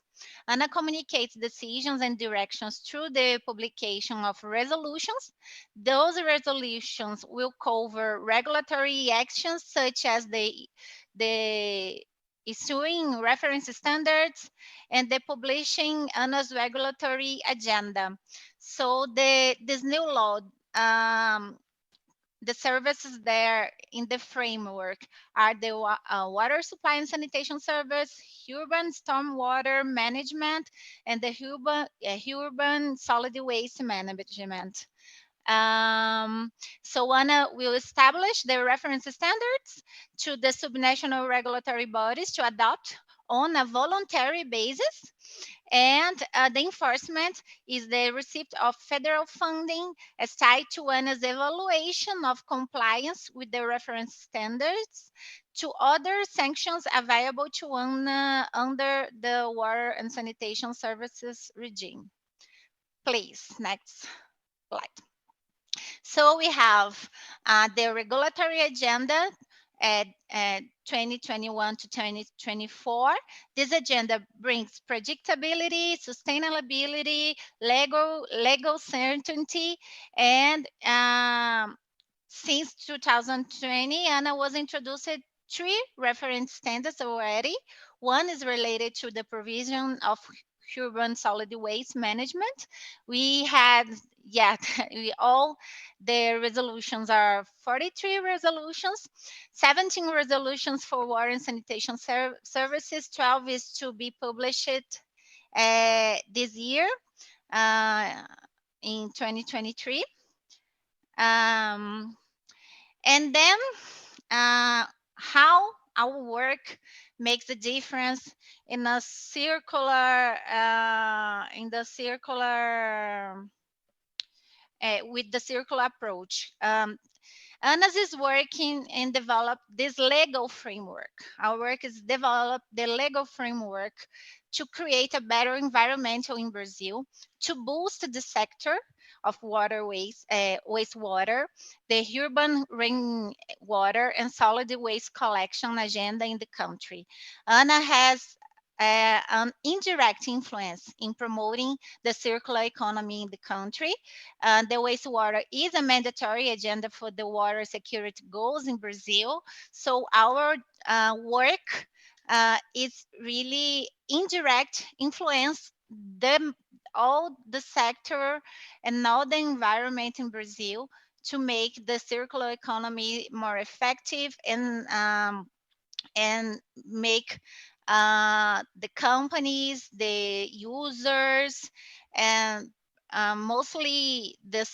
ANA communicates decisions and directions through the publication of resolutions. Those resolutions will cover regulatory actions such as the issuing reference standards and the publishing ANA's regulatory agenda. So this new law, the services there in the framework are the water supply and sanitation service, urban stormwater management, and the urban solid waste management. So ANA will establish the reference standards to the subnational regulatory bodies to adopt on a voluntary basis. And the enforcement is the receipt of federal funding as tied to ANA's evaluation of compliance with the reference standards to other sanctions available to ANA under the water and sanitation services regime. Please, next slide. So we have the regulatory agenda at 2021 to 2024. This agenda brings predictability, sustainability, legal certainty, and since 2020, ANA was introduced 3 reference standards already. One is related to the provision of urban solid waste management. We had, yeah, the resolutions are 43 resolutions, 17 resolutions for water and sanitation services, 12 is to be published this year in 2023. And then how our work makes a difference in a circular, with the circular approach. ANAS is working and develop this legal framework. Our work is develop the legal framework to create a better environmental in Brazil, to boost the sector of wastewater, the urban rainwater and solid waste collection agenda in the country. ANA has an indirect influence in promoting the circular economy in the country. The wastewater is a mandatory agenda for the water security goals in Brazil. So our work is really indirect influence all the sector and all the environment in Brazil to make the circular economy more effective and make the companies, the users, and mostly the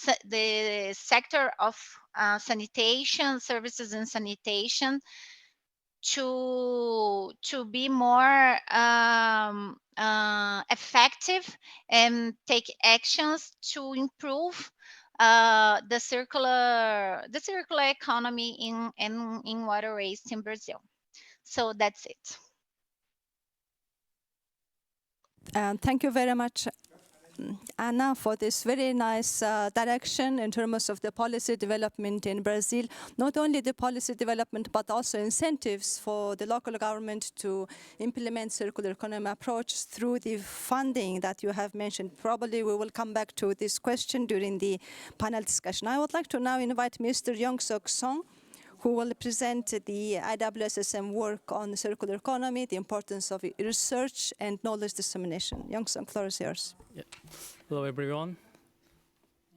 sector of sanitation services and sanitation to be more effective and take actions to improve the circular economy in water waste in Brazil. So that's it. Thank you very much, Anna, for this very nice direction in terms of the policy development in Brazil. Not only the policy development, but also incentives for the local government to implement circular economy approach through the funding that you have mentioned. Probably we will come back to this question during the panel discussion. I would like to now invite Mr. Young-Sok Song, who will present the IWSSM work on circular economy, the importance of research and knowledge dissemination. Young-Sok, floor is yours. Yeah. Hello, everyone.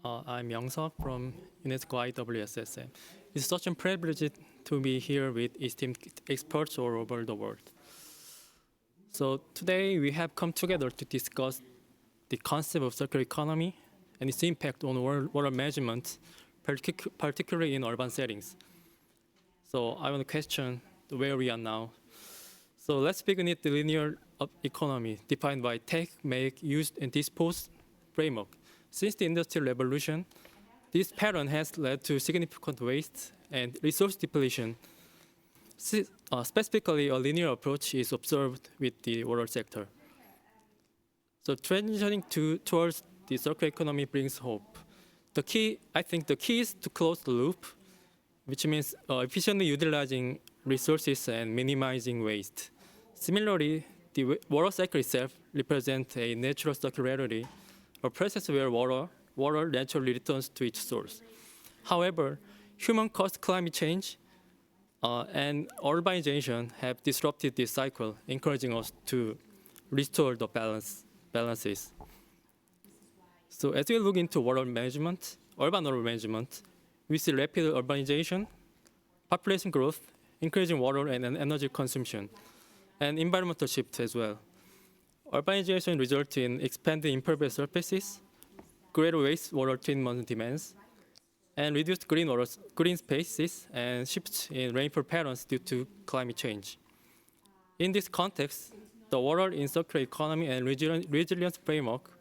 I'm Young-Sok from UNESCO IWSSM. It's such a privilege to be here with esteemed experts all over the world. So today we have come together to discuss the concept of circular economy and its impact on water management, particularly in urban settings. So I want to question where we are now. So let's begin with the linear economy defined by take, make, use, and dispose framework. Since the Industrial Revolution, this pattern has led to significant waste and resource depletion. Specifically, a linear approach is observed with the water sector. So transitioning towards the circular economy brings hope. I think the key is to close the loop, which means efficiently utilizing resources and minimizing waste. Similarly, the water cycle itself represents a natural circularity, a process where water naturally returns to its source. However, human-caused climate change and urbanization have disrupted this cycle, encouraging us to restore the balances. So as we look into water management, urban water management, we see rapid urbanization, population growth, increasing water and energy consumption, and environmental shift as well. Urbanization results in expanding impervious surfaces, greater wastewater treatment demands, and reduced green spaces and shifts in rainfall patterns due to climate change. In this context, the Water in Circular Economy and Resilience Framework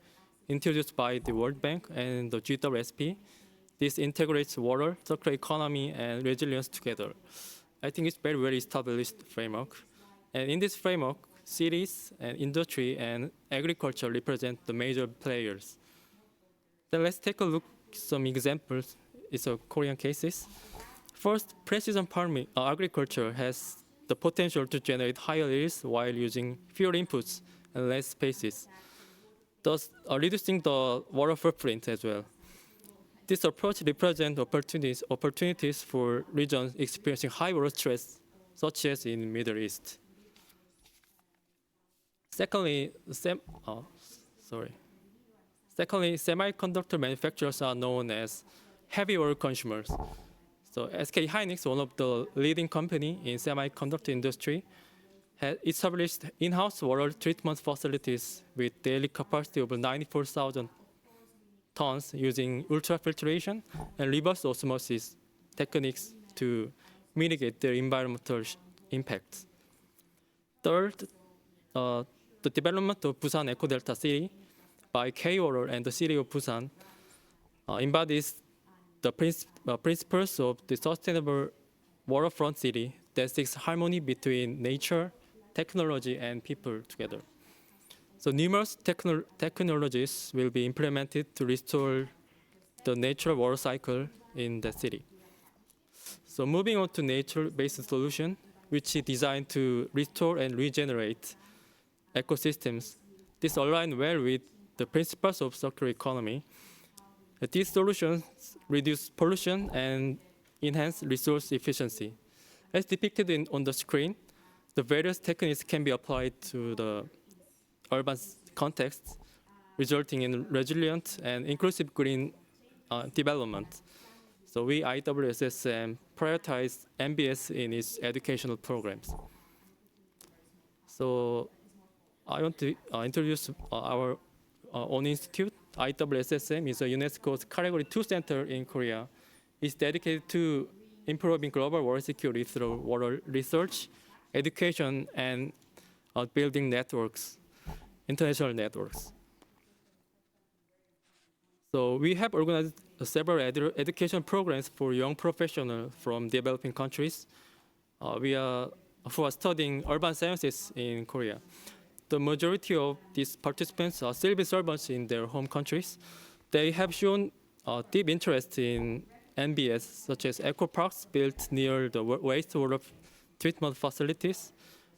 introduced by the World Bank and the GWSP, this integrates water, circular economy, and resilience together. I think it's very well established framework. And in this framework, cities and industry and agriculture represent the major players. Then let's take a look at some examples. It's Korean cases. First, precision farming, agriculture has the potential to generate higher yields while using fewer inputs and less spaces, thus reducing the water footprint as well. This approach represents opportunities for regions experiencing high water stress, such as in the Middle East. Secondly, semiconductor manufacturers are known as heavy water consumers. So SK Hynix, one of the leading companies in semiconductor industry, has established in-house water treatment facilities with daily capacity of 94,000 tons using ultrafiltration and reverse osmosis techniques to mitigate their environmental impacts. Third, the development of Busan Eco Delta City by K-Water and the city of Busan embodies the principles of the sustainable waterfront city that seeks harmony between nature, technology, and people together. So numerous technologies will be implemented to restore the natural water cycle in the city. So moving on to nature-based solution, which is designed to restore and regenerate ecosystems. This aligns well with the principles of circular economy. These solutions reduce pollution and enhance resource efficiency. As depicted on the screen, the various techniques can be applied to the urban context, resulting in resilient and inclusive green development. So we, IWSSM, prioritize MBS in its educational programs. So I want to introduce our own institute. IWSSM is a UNESCO's Category 2 center in Korea. It's dedicated to improving global water security through water research, education, and building networks, international networks. So we have organized several education programs for young professionals from developing countries who are studying urban sciences in Korea. The majority of these participants are civil servants in their home countries. They have shown deep interest in MBS, such as eco parks built near the wastewater treatment facilities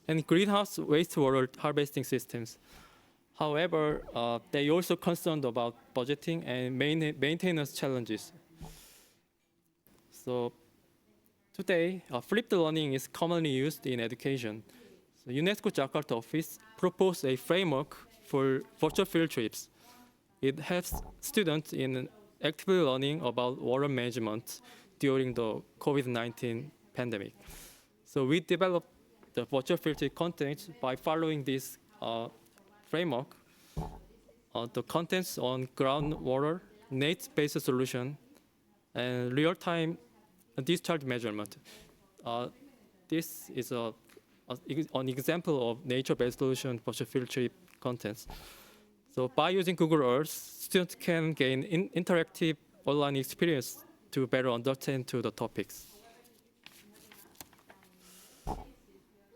and greenhouse wastewater harvesting systems. However, they also concerned about budgeting and maintenance challenges. So today, flipped learning is commonly used in education. So UNESCO Jakarta office proposed a framework for virtual field trips. It helps students in actively learning about water management during the COVID-19 pandemic. So we developed the virtual field trip content by following this framework. The contents on groundwater, needs-based solution, and real-time discharge measurement. This is an example of nature-based solution virtual field trip contents. So by using Google Earth, students can gain interactive online experience to better understand the topics.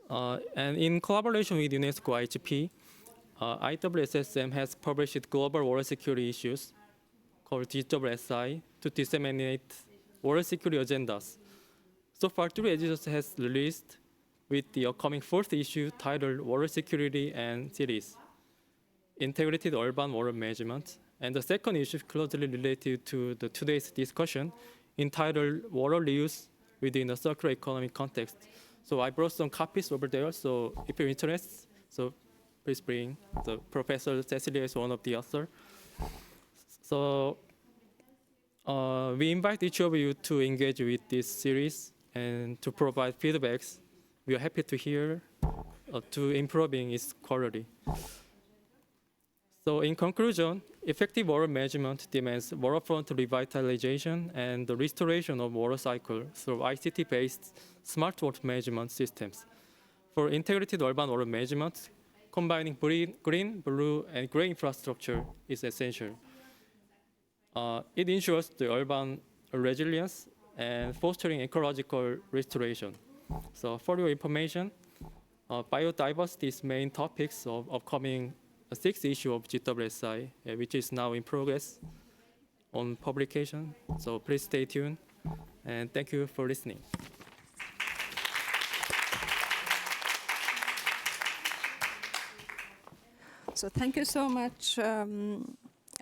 And in collaboration with UNESCO IGP, IWSSM has published global water security issues called GWSI to disseminate water security agendas. So far, 3 editions has released with the upcoming 4th issue titled Water Security and Cities, Integrated Urban Water Management, and the 2nd issue closely related to today's discussion entitled Water Reuse within the circular economy context. So I brought some copies over there, so if you're interested, so please bring. So Professor Cecilia is one of the authors. So we invite each of you to engage with this series and to provide feedbacks. We are happy to hear to improving its quality. So in conclusion, effective water management demands waterfront revitalization and the restoration of water cycle through ICT-based smart water management systems. For integrated urban water management, combining green, blue, and gray infrastructure is essential. It ensures the urban resilience and fostering ecological restoration. So for your information, biodiversity is main topics of upcoming 6th issue of GWSI, which is now in progress on publication. So please stay tuned, and thank you for listening. So thank you so much,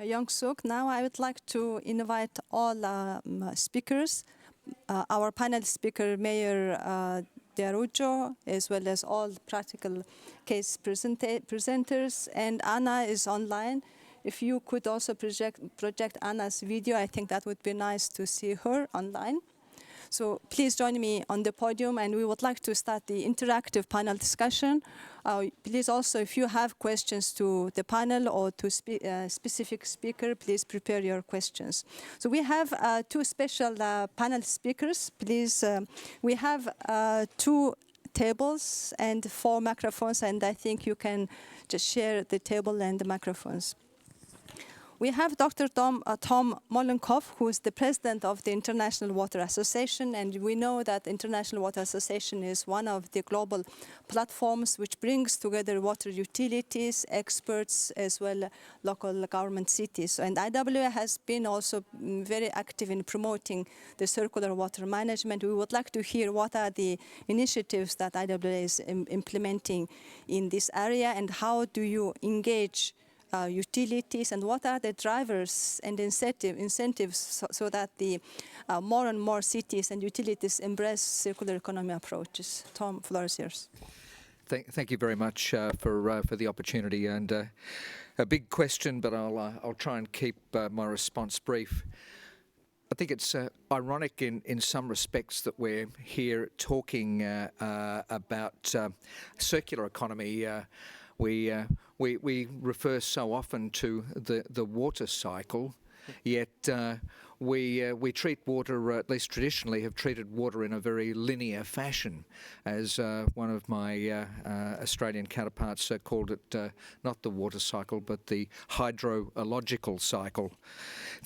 Young-suk. Now I would like to invite all speakers, our panel speaker, Mayor Diarujo, as well as all practical case presenters, and Anna is online. If you could also project Anna's video, I think that would be nice to see her online. So please join me on the podium, and we would like to start the interactive panel discussion. Please also, if you have questions to the panel or to specific speaker, please prepare your questions. So we have 2 special panel speakers. Please, we have 2 tables and 4 microphones, and I think you can just share the table and the microphones. We have Dr. Tom Mollenkopf, who is the president of the International Water Association, and we know that International Water Association is one of the global platforms which brings together water utilities, experts, as well local government cities. And IWA has been also very active in promoting the circular water management. We would like to hear what are the initiatives that IWA is implementing in this area, and how do you engage utilities, and what are the drivers and incentives so that the more and more cities and utilities embrace circular economy approaches. Tom, floor is yours. Thank you very much for the opportunity, and a big question, but I'll try and keep my response brief. I think it's ironic in some respects that we're here talking about circular economy. We refer so often to the water cycle, yet we treat water, at least traditionally, have treated water in a very linear fashion, as one of my Australian counterparts called it, not the water cycle, but the hydrological cycle.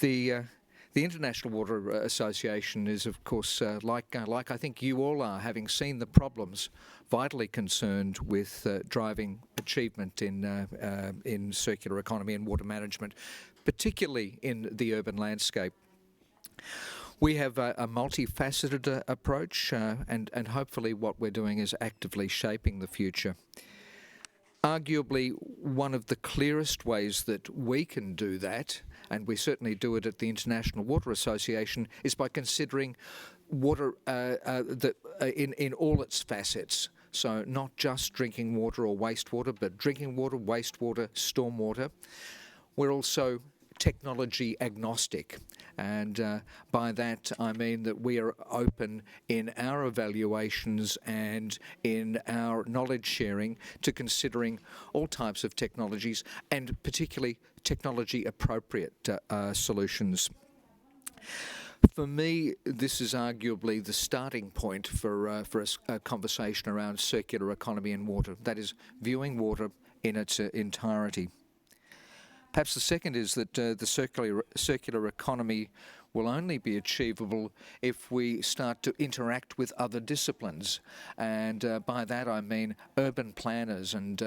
The International Water Association is, of course, like I think you all are, having seen the problems, vitally concerned with driving achievement in circular economy and water management, particularly in the urban landscape. We have a multifaceted approach, and hopefully what we're doing is actively shaping the future. Arguably, one of the clearest ways that we can do that, and we certainly do it at the International Water Association, is by considering water in all its facets. So not just drinking water or wastewater, but drinking water, wastewater, stormwater. We're also technology agnostic, and by that I mean that we are open in our evaluations and in our knowledge sharing to considering all types of technologies, and particularly technology appropriate solutions. For me, this is arguably the starting point for a conversation around circular economy and water, that is, viewing water in its entirety. Perhaps the second is that the circular economy will only be achievable if we start to interact with other disciplines, and by that I mean urban planners and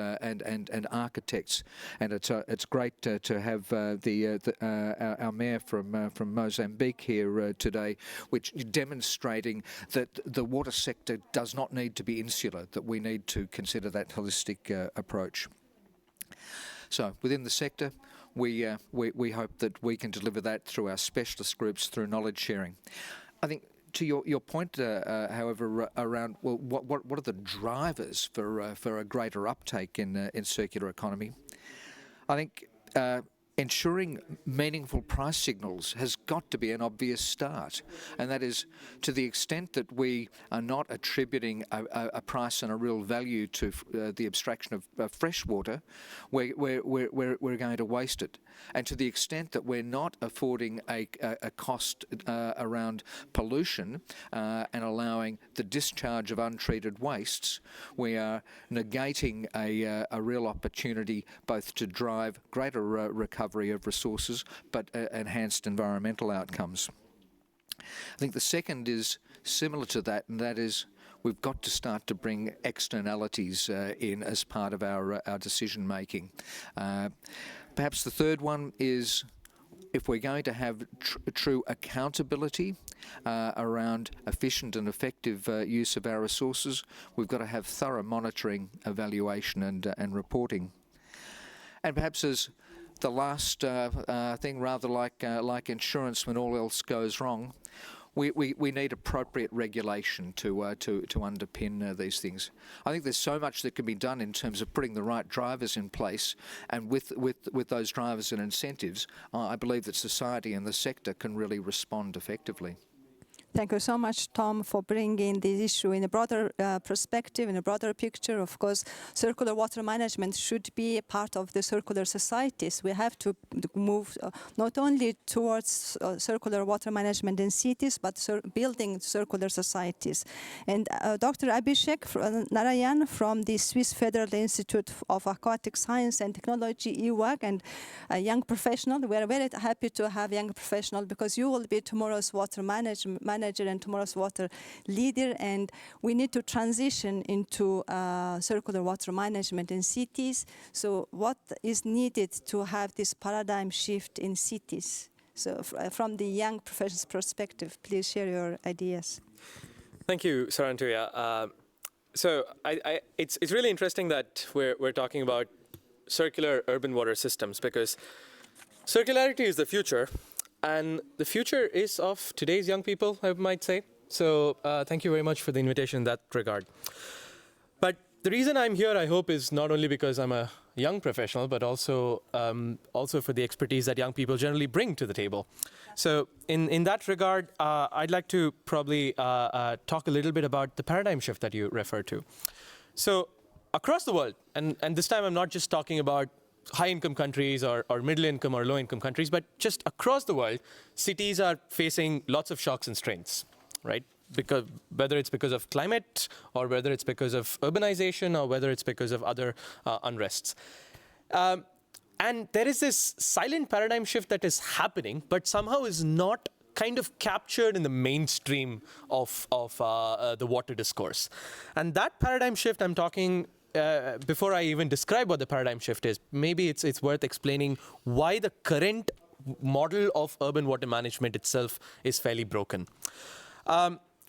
architects. And it's great to have our mayor from Mozambique here today, which demonstrating that the water sector does not need to be insular, that we need to consider that holistic approach. So within the sector, we hope that we can deliver that through our specialist groups, through knowledge sharing. I think to your point, however, around what are the drivers for a greater uptake in circular economy? I think ensuring meaningful price signals has got to be an obvious start, and that is to the extent that we are not attributing a price and a real value to the abstraction of fresh water, we're going to waste it. And to the extent that we're not affording a cost around pollution and allowing the discharge of untreated wastes, we are negating a real opportunity both to drive greater recovery of resources, but enhanced environmental outcomes. I think the second is similar to that, and that is we've got to start to bring externalities in as part of our decision making. Perhaps the third one is, if we're going to have true accountability around efficient and effective use of our resources, we've got to have thorough monitoring, evaluation and reporting. And perhaps as the last thing, rather like insurance when all else goes wrong, we need appropriate regulation to underpin these things. I think there's so much that can be done in terms of putting the right drivers in place, and with those drivers and incentives, I believe that society and the sector can really respond effectively. Thank you so much, Tom, for bringing this issue in a broader perspective, in a broader picture. Of course, circular water management should be a part of the circular societies. We have to move not only towards circular water management in cities, but building circular societies. And Dr. Abhishek Narayan from the Swiss Federal Institute of Aquatic Science and Technology, EWAC, and a young professional. We are very happy to have young professional because you will be tomorrow's water manager and tomorrow's water leader, and we need to transition into circular water management in cities. So what is needed to have this paradigm shift in cities? So from the young professional's perspective, please share your ideas. Thank you, Sarantuya. So it's really interesting that we're talking about circular urban water systems, because circularity is the future. And the future is of today's young people, I might say. So thank you very much for the invitation in that regard. But the reason I'm here, I hope, is not only because I'm a young professional, but also for the expertise that young people generally bring to the table. So in that regard, I'd like to probably talk a little bit about the paradigm shift that you referred to. So across the world, and this time I'm not just talking about high-income countries or middle-income or low-income countries, but just across the world, cities are facing lots of shocks and strains, right? Because whether it's because of climate, or whether it's because of urbanization, or whether it's because of other unrests. And there is this silent paradigm shift that is happening, but somehow is not kind of captured in the mainstream of the water discourse. And that paradigm shift I'm talking before I even describe what the paradigm shift is, maybe it's worth explaining why the current model of urban water management itself is fairly broken.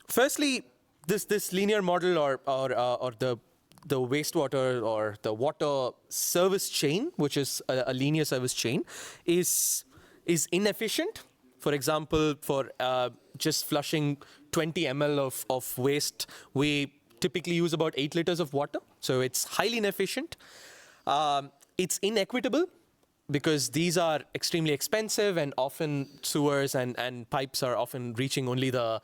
Firstly, this linear model or the wastewater or the water service chain, which is a linear service chain, is inefficient. For example, for just flushing 20 ml of waste, we typically use about 8 liters of water. So it's highly inefficient. It's inequitable because these are extremely expensive, and often sewers and pipes are often reaching only the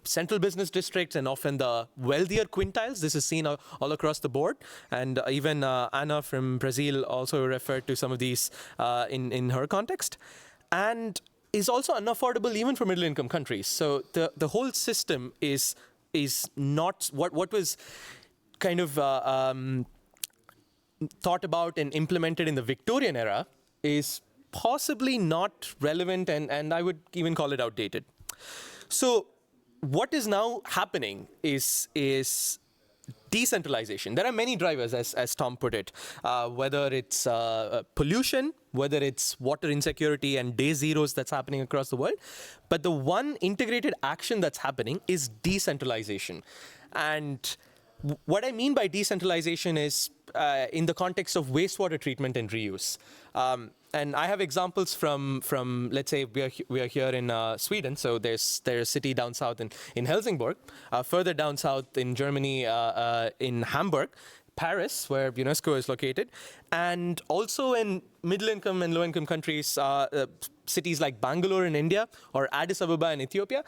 central business districts and often the wealthier quintiles. This is seen all across the board. And even Anna from Brazil also referred to some of these in her context. And is also unaffordable even for middle-income countries. So the whole system is not what was kind of thought about and implemented in the Victorian era is possibly not relevant, and I would even call it outdated. So what is now happening is decentralization. There are many drivers, as Tom put it, whether it's pollution, whether it's water insecurity and day zeros that's happening across the world. But the one integrated action that's happening is decentralization. And what I mean by decentralization is in the context of wastewater treatment and reuse. And I have examples from let's say we are here in Sweden, so there's a city down south in Helsingborg, further down south in Germany, in Hamburg, Paris, where UNESCO is located, and also in middle-income and low-income countries, cities like Bangalore in India or Addis Ababa in Ethiopia.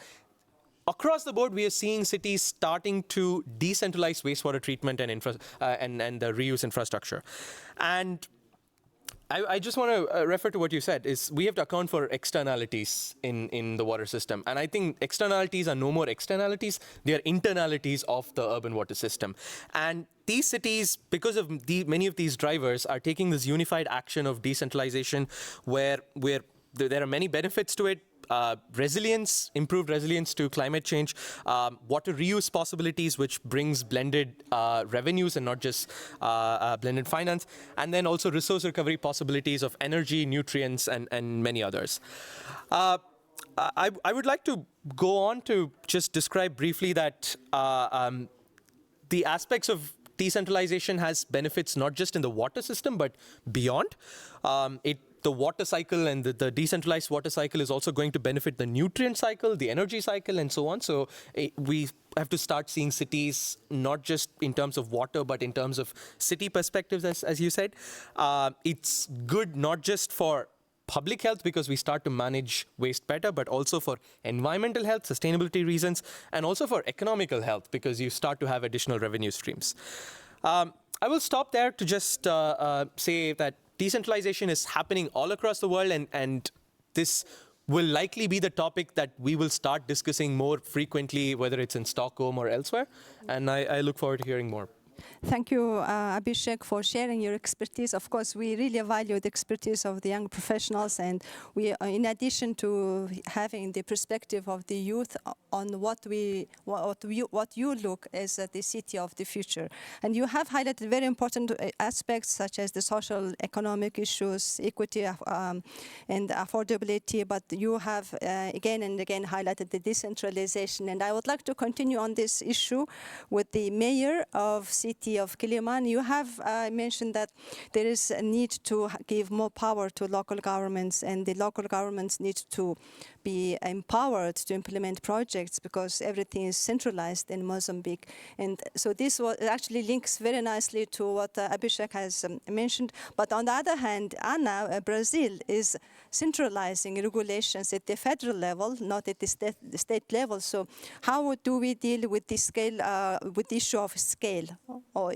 Across the board, we are seeing cities starting to decentralize wastewater treatment and the reuse infrastructure. And I just want to refer to what you said, is we have to account for externalities in the water system. And I think externalities are no more externalities, they are internalities of the urban water system. And these cities, because of many of these drivers, are taking this unified action of decentralization where there are many benefits to it. Resilience, improved resilience to climate change, water reuse possibilities, which brings blended revenues and not just blended finance, and then also resource recovery possibilities of energy, nutrients, and many others. I would like to go on to just describe briefly that the aspects of decentralization has benefits not just in the water system, but beyond. The water cycle and the decentralized water cycle is also going to benefit the nutrient cycle, the energy cycle, and so on. So we have to start seeing cities not just in terms of water, but in terms of city perspectives, as you said. It's good not just for public health because we start to manage waste better, but also for environmental health, sustainability reasons, and also for economical health because you start to have additional revenue streams. I will stop there to just say that decentralization is happening all across the world, and this will likely be the topic that we will start discussing more frequently, whether it's in Stockholm or elsewhere. And I look forward to hearing more. Thank you, Abhishek, for sharing your expertise. Of course, we really value the expertise of the young professionals, and we, in addition to having the perspective of the youth on what you look as the city of the future. And you have highlighted very important aspects such as the social, economic issues, equity, and affordability. But you have again and again highlighted the decentralization. And I would like to continue on this issue with the mayor of city of Kiliman. You have mentioned that there is a need to give more power to local governments, and the local governments need to be empowered to implement projects because everything is centralized in Mozambique. And so this actually links very nicely to what Abhishek has mentioned. But on the other hand, Anna, Brazil is centralizing regulations at the federal level, not at the state level. So how do we deal with the scale, with the issue of scale? Or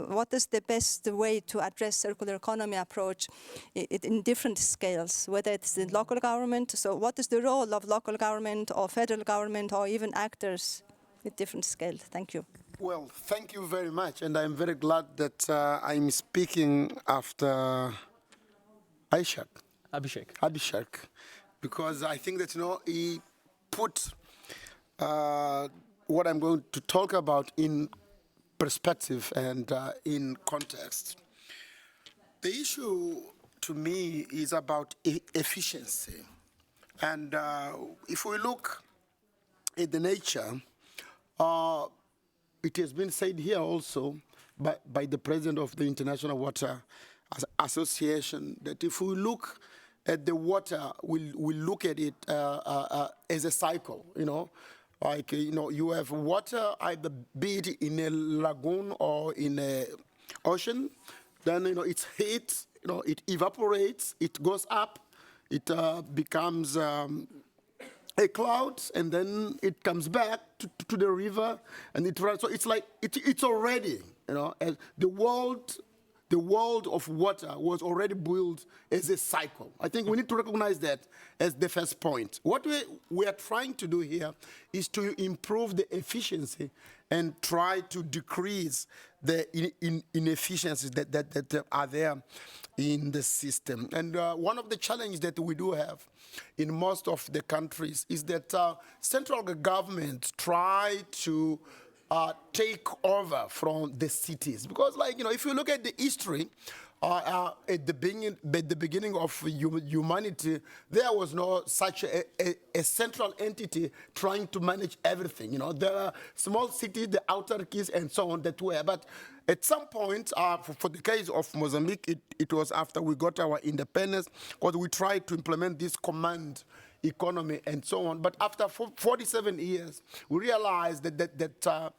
what is the best way to address circular economy approach in different scales, whether it's the local government? So what is the role of local government or federal government or even actors at different scales? Thank you. Well, thank you very much. And I'm very glad that I'm speaking after Abhishek, because I think that, he put what I'm going to talk about in perspective and in context. The issue to me is about efficiency. And if we look at the nature, it has been said here also by the president of the International Water Association that if we look at the water, we look at it as a cycle, Like, you have water, either be it in a lagoon or in an ocean, then, it's heat, it evaporates, it goes up, it becomes a cloud, and then it comes back to the river, and it runs. So it's like, it's already, as the world of water was already built as a cycle. I think we need to recognize that as the first point. What we are trying to do here is to improve the efficiency and try to decrease the inefficiencies that are there in the system. And one of the challenges that we do have in most of the countries is that central governments try to take over from the cities. Because, if you look at the history, at the beginning of humanity, there was no such a central entity trying to manage everything. There are small cities, the autarkies, and so on that were. But at some point, for the case of Mozambique, it was after we got our independence, because we tried to implement this command economy and so on. But after 47 years, we realized that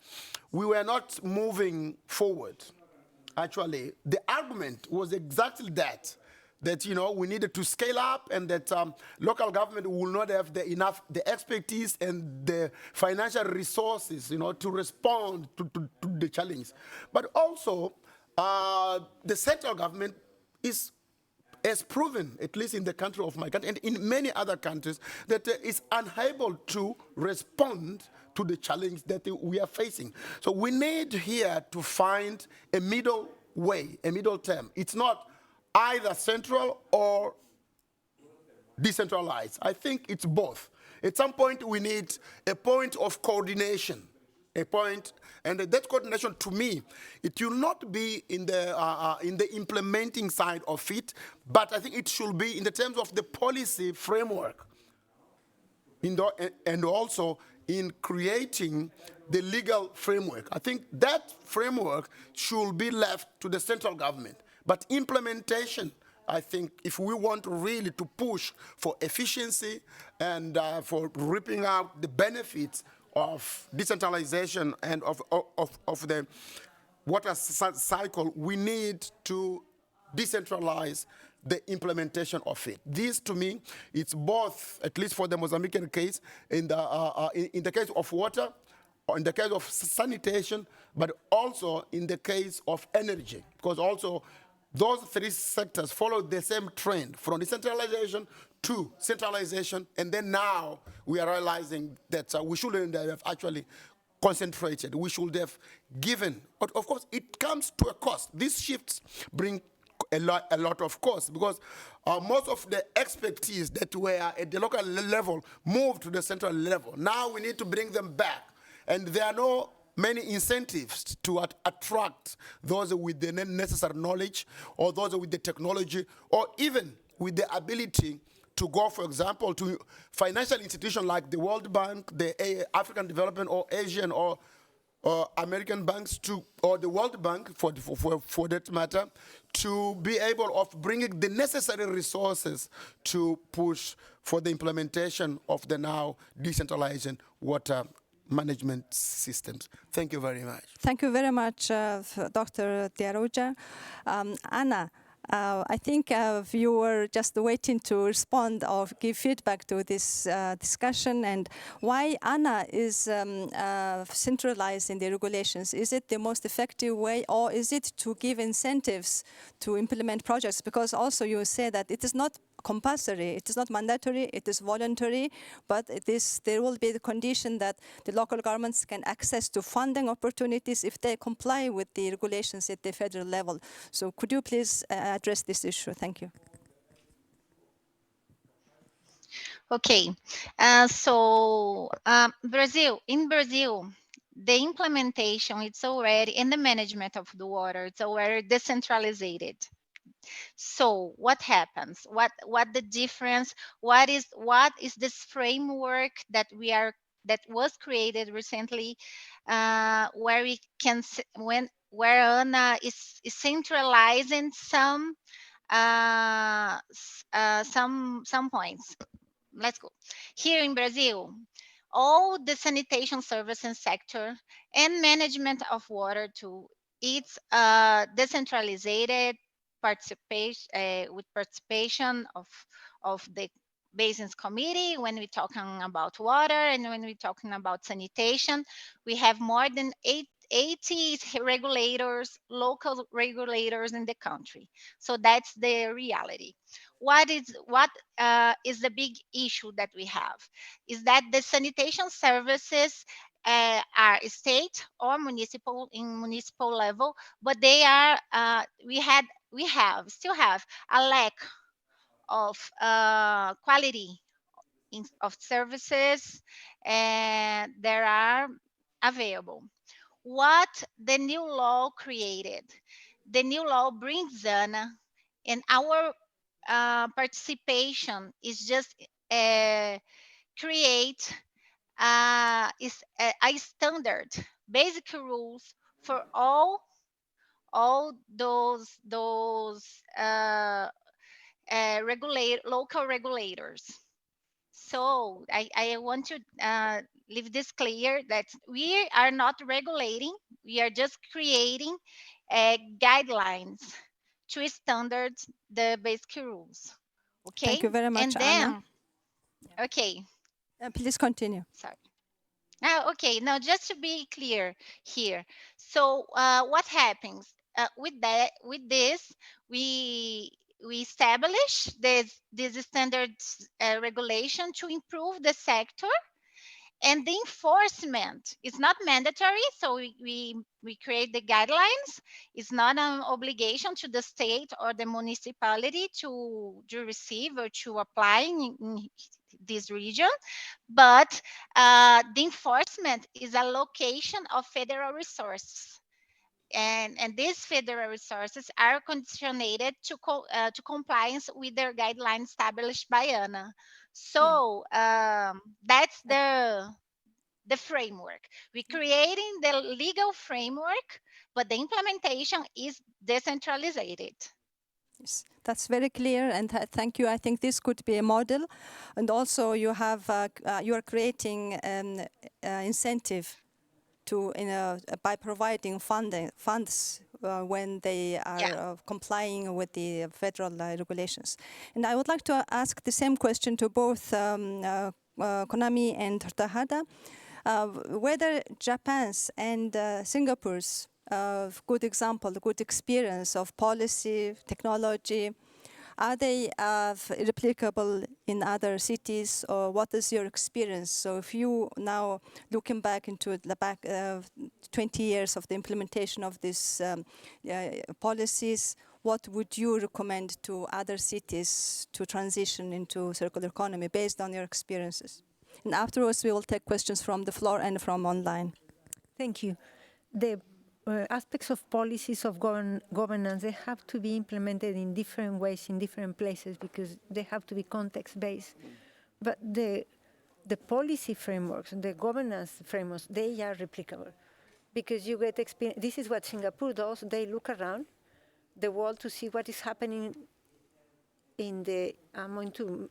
we were not moving forward. Actually, the argument was exactly that we needed to scale up, and that local government will not have the expertise and the financial resources, to respond to the challenge. But also, the central government has proven, at least in the country of my country and in many other countries, that it's unable to respond to the challenge that we are facing. So we need here to find a middle way, a middle term. It's not either central or decentralized. I think it's both. At some point, we need a point of coordination. And that coordination, to me, it will not be in the implementing side of it, but I think it should be in the terms of the policy framework, and also in creating the legal framework. I think that framework should be left to the central government. But implementation, I think, if we want really to push for efficiency and for reaping out the benefits of decentralization and of the water cycle, we need to decentralize the implementation of it. This, to me, it's both, at least for the Mozambican case, in the case of water, or in the case of sanitation, but also in the case of energy, because also those three sectors follow the same trend from decentralization to centralization, and then now we are realizing that we shouldn't have actually concentrated. We should have given, but of course it comes to a cost. These shifts bring a lot of cost, because most of the expertise that were at the local level moved to the central level. Now we need to bring them back, and there are no many incentives to attract those with the necessary knowledge, or those with the technology, or even with the ability to go, for example, to financial institutions like the World Bank, the African Development, or Asian, or American banks, or the World Bank, for that matter, to be able of bringing the necessary resources to push for the implementation of the now decentralizing water management systems. Thank you very much. Thank you very much, Dr. Diaroja. Anna, I think you were just waiting to respond or give feedback to this discussion, and why ANA is centralized in the regulations. Is it the most effective way, or is it to give incentives to implement projects? Because also you say that it is not compulsory, it is not mandatory, it is voluntary, but there will be the condition that the local governments can access to funding opportunities if they comply with the regulations at the federal level. So could you please address this issue? Thank you. Okay, in Brazil, the implementation, it's already, in the management of the water, it's already decentralized. So what happens? What the difference? What is this framework that was created recently, where we can where ANA is centralizing some points. Let's go. Here in Brazil, all the sanitation services sector and management of water too, it's decentralized participation with participation of the basins committee. When we're talking about water and when we're talking about sanitation, we have more than 80 regulators, local regulators in the country. So that's the reality. What is the big issue that we have is that the sanitation services are state or municipal level, but they are still have a lack of quality of services, and there are available. What the new law created? The new law brings ANA, and our participation is just create is a standard, basic rules for all those local regulators. So I want to leave this clear that we are not regulating, we are just creating guidelines to standards, the basic rules. Okay. Thank you very much, and then, Anna. Okay. Please continue. Sorry. Now, okay. Now, just to be clear here. So, what happens with this? We establish this standards regulation to improve the sector, and the enforcement is not mandatory. So we create the guidelines. It's not an obligation to the state or the municipality to receive or to apply in this region, but the enforcement is allocation of federal resources. And these federal resources are conditioned to compliance with their guidelines established by ANA. So that's the framework. We're creating the legal framework, but the implementation is decentralized. Yes, that's very clear, and thank you. I think this could be a model, and also you are creating an incentive to by providing funds when they are Yeah. complying with the federal regulations. And I would like to ask the same question to both Konami and Tahada, whether Japan's and Singapore's good example, good experience of policy, technology, are they replicable in other cities, or what is your experience? So if you now looking back into the 20 years of the implementation of these policies, what would you recommend to other cities to transition into circular economy based on your experiences? And afterwards, we will take questions from the floor and from online. Thank you. The aspects of policies of governance, they have to be implemented in different ways in different places because they have to be context-based. But the policy frameworks, the governance frameworks, they are replicable because you get experience. This is what Singapore does. They look around the world to see what is happening in the, I'm going to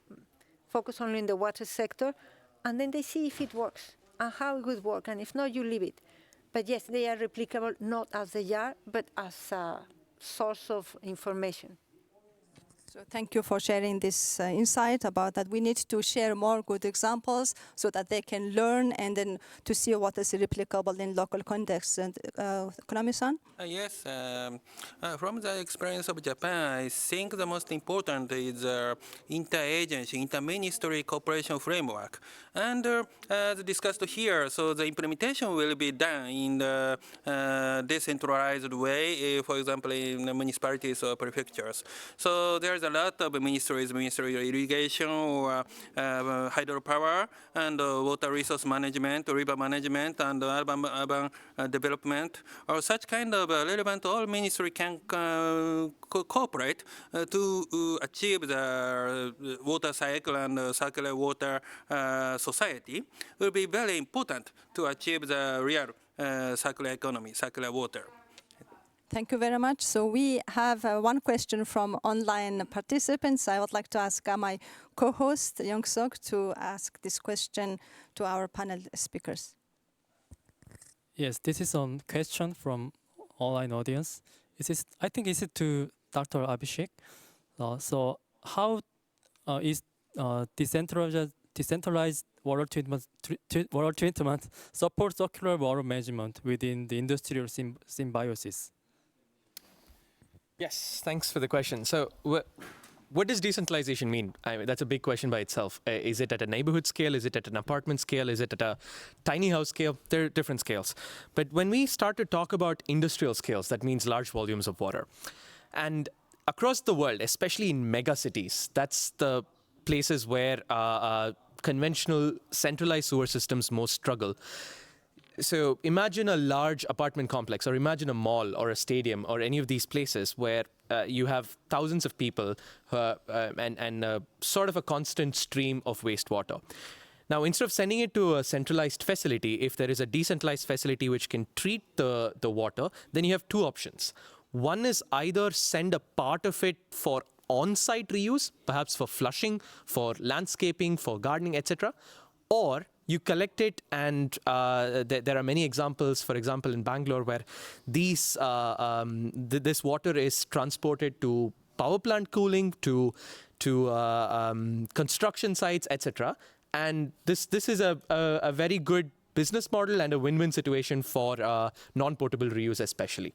focus only in the water sector, and then they see if it works and how it would work, and if not, you leave it. But yes, they are replicable, not as they are, but as a source of information. So thank you for sharing this insight about that. We need to share more good examples so that they can learn and then to see what is replicable in local context. And Konami-san? Yes, from the experience of Japan, I think the most important is interagency, interministry cooperation framework. And as discussed here, so the implementation will be done in the decentralized way, for example, in the municipalities or prefectures. So there's a lot of ministries, Ministry of Irrigation or hydropower and water resource management, river management, and urban development, or such kind of relevant, all ministry can cooperate to achieve the water cycle and circular water society. Will be very important to achieve the real circular economy, circular water. Thank you very much. So we have one question from online participants. I would like to ask my co-host, Young-Sok, to ask this question to our panel speakers. Yes, this is a question from online audience. I think it's to Dr. Abhishek. So how is decentralized water treatment support circular water management within the industrial symbiosis? Yes, thanks for the question. So what does decentralization mean? I mean, that's a big question by itself. Is it at a neighborhood scale? Is it at an apartment scale? Is it at a tiny house scale? There are different scales. But when we start to talk about industrial scales, that means large volumes of water. And across the world, especially in megacities, that's the places where conventional centralized sewer systems most struggle. So imagine a large apartment complex, or imagine a mall or a stadium or any of these places where you have thousands of people and sort of a constant stream of wastewater. Now, instead of sending it to a centralized facility, if there is a decentralized facility which can treat the water, then you have two options. One is either send a part of it for on-site reuse, perhaps for flushing, for landscaping, for gardening, etc., or you collect it, and there are many examples, for example, in Bangalore, where this water is transported to power plant cooling, to construction sites, etc. And this is a very good business model and a win-win situation for non-potable reuse especially.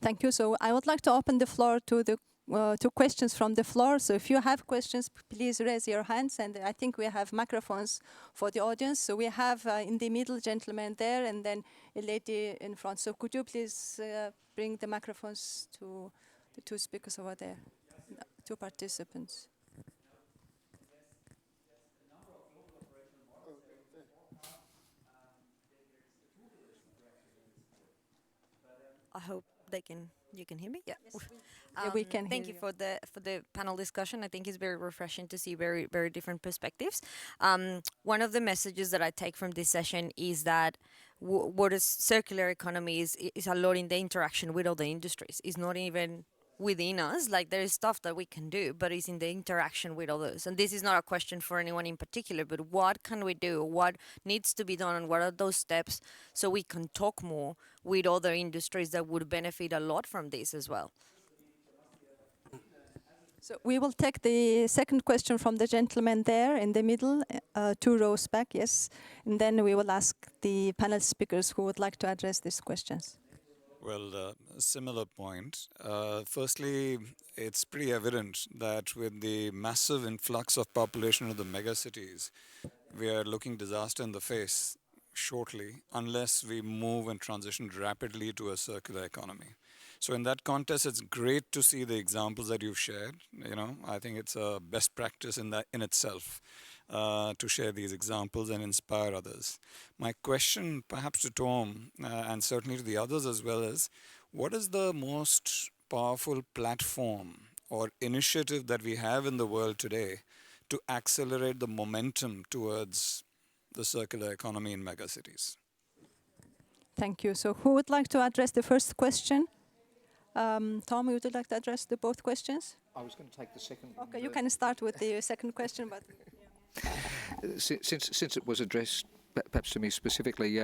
Thank you. So I would like to open the floor to the to questions from the floor. So if you have questions, please raise your hands. And I think we have microphones for the audience. So we have in the middle gentleman there, and then a lady in front. So could you please bring the microphones to the two speakers over there, two participants? I hope you can hear me. Yeah. Yes, we can. Thank you for the panel discussion. I think it's very refreshing to see very different perspectives. One of the messages that I take from this session is that what is circular economy is a lot in the interaction with other industries. It's not even within us. Like there is stuff that we can do, but it's in the interaction with others. And this is not a question for anyone in particular, but what can we do? What needs to be done, and what are those steps so we can talk more with other industries that would benefit a lot from this as well? So we will take the second question from the gentleman there in the middle, 2 rows back, yes. And then we will ask the panel speakers who would like to address these questions. Well, a similar point. Firstly, it's pretty evident that with the massive influx of population of the megacities, we are looking disaster in the face shortly unless we move and transition rapidly to a circular economy. So in that context, it's great to see the examples that you've shared. I think it's a best practice in itself to share these examples and inspire others. My question, perhaps to Tom, and certainly to the others as well, is what is the most powerful platform or initiative that we have in the world today to accelerate the momentum towards the circular economy in megacities? Thank you. So who would like to address the first question? Tom, would you like to address both questions? I was going to take the second one. Okay, you can start with the second question, but since it was addressed perhaps to me specifically,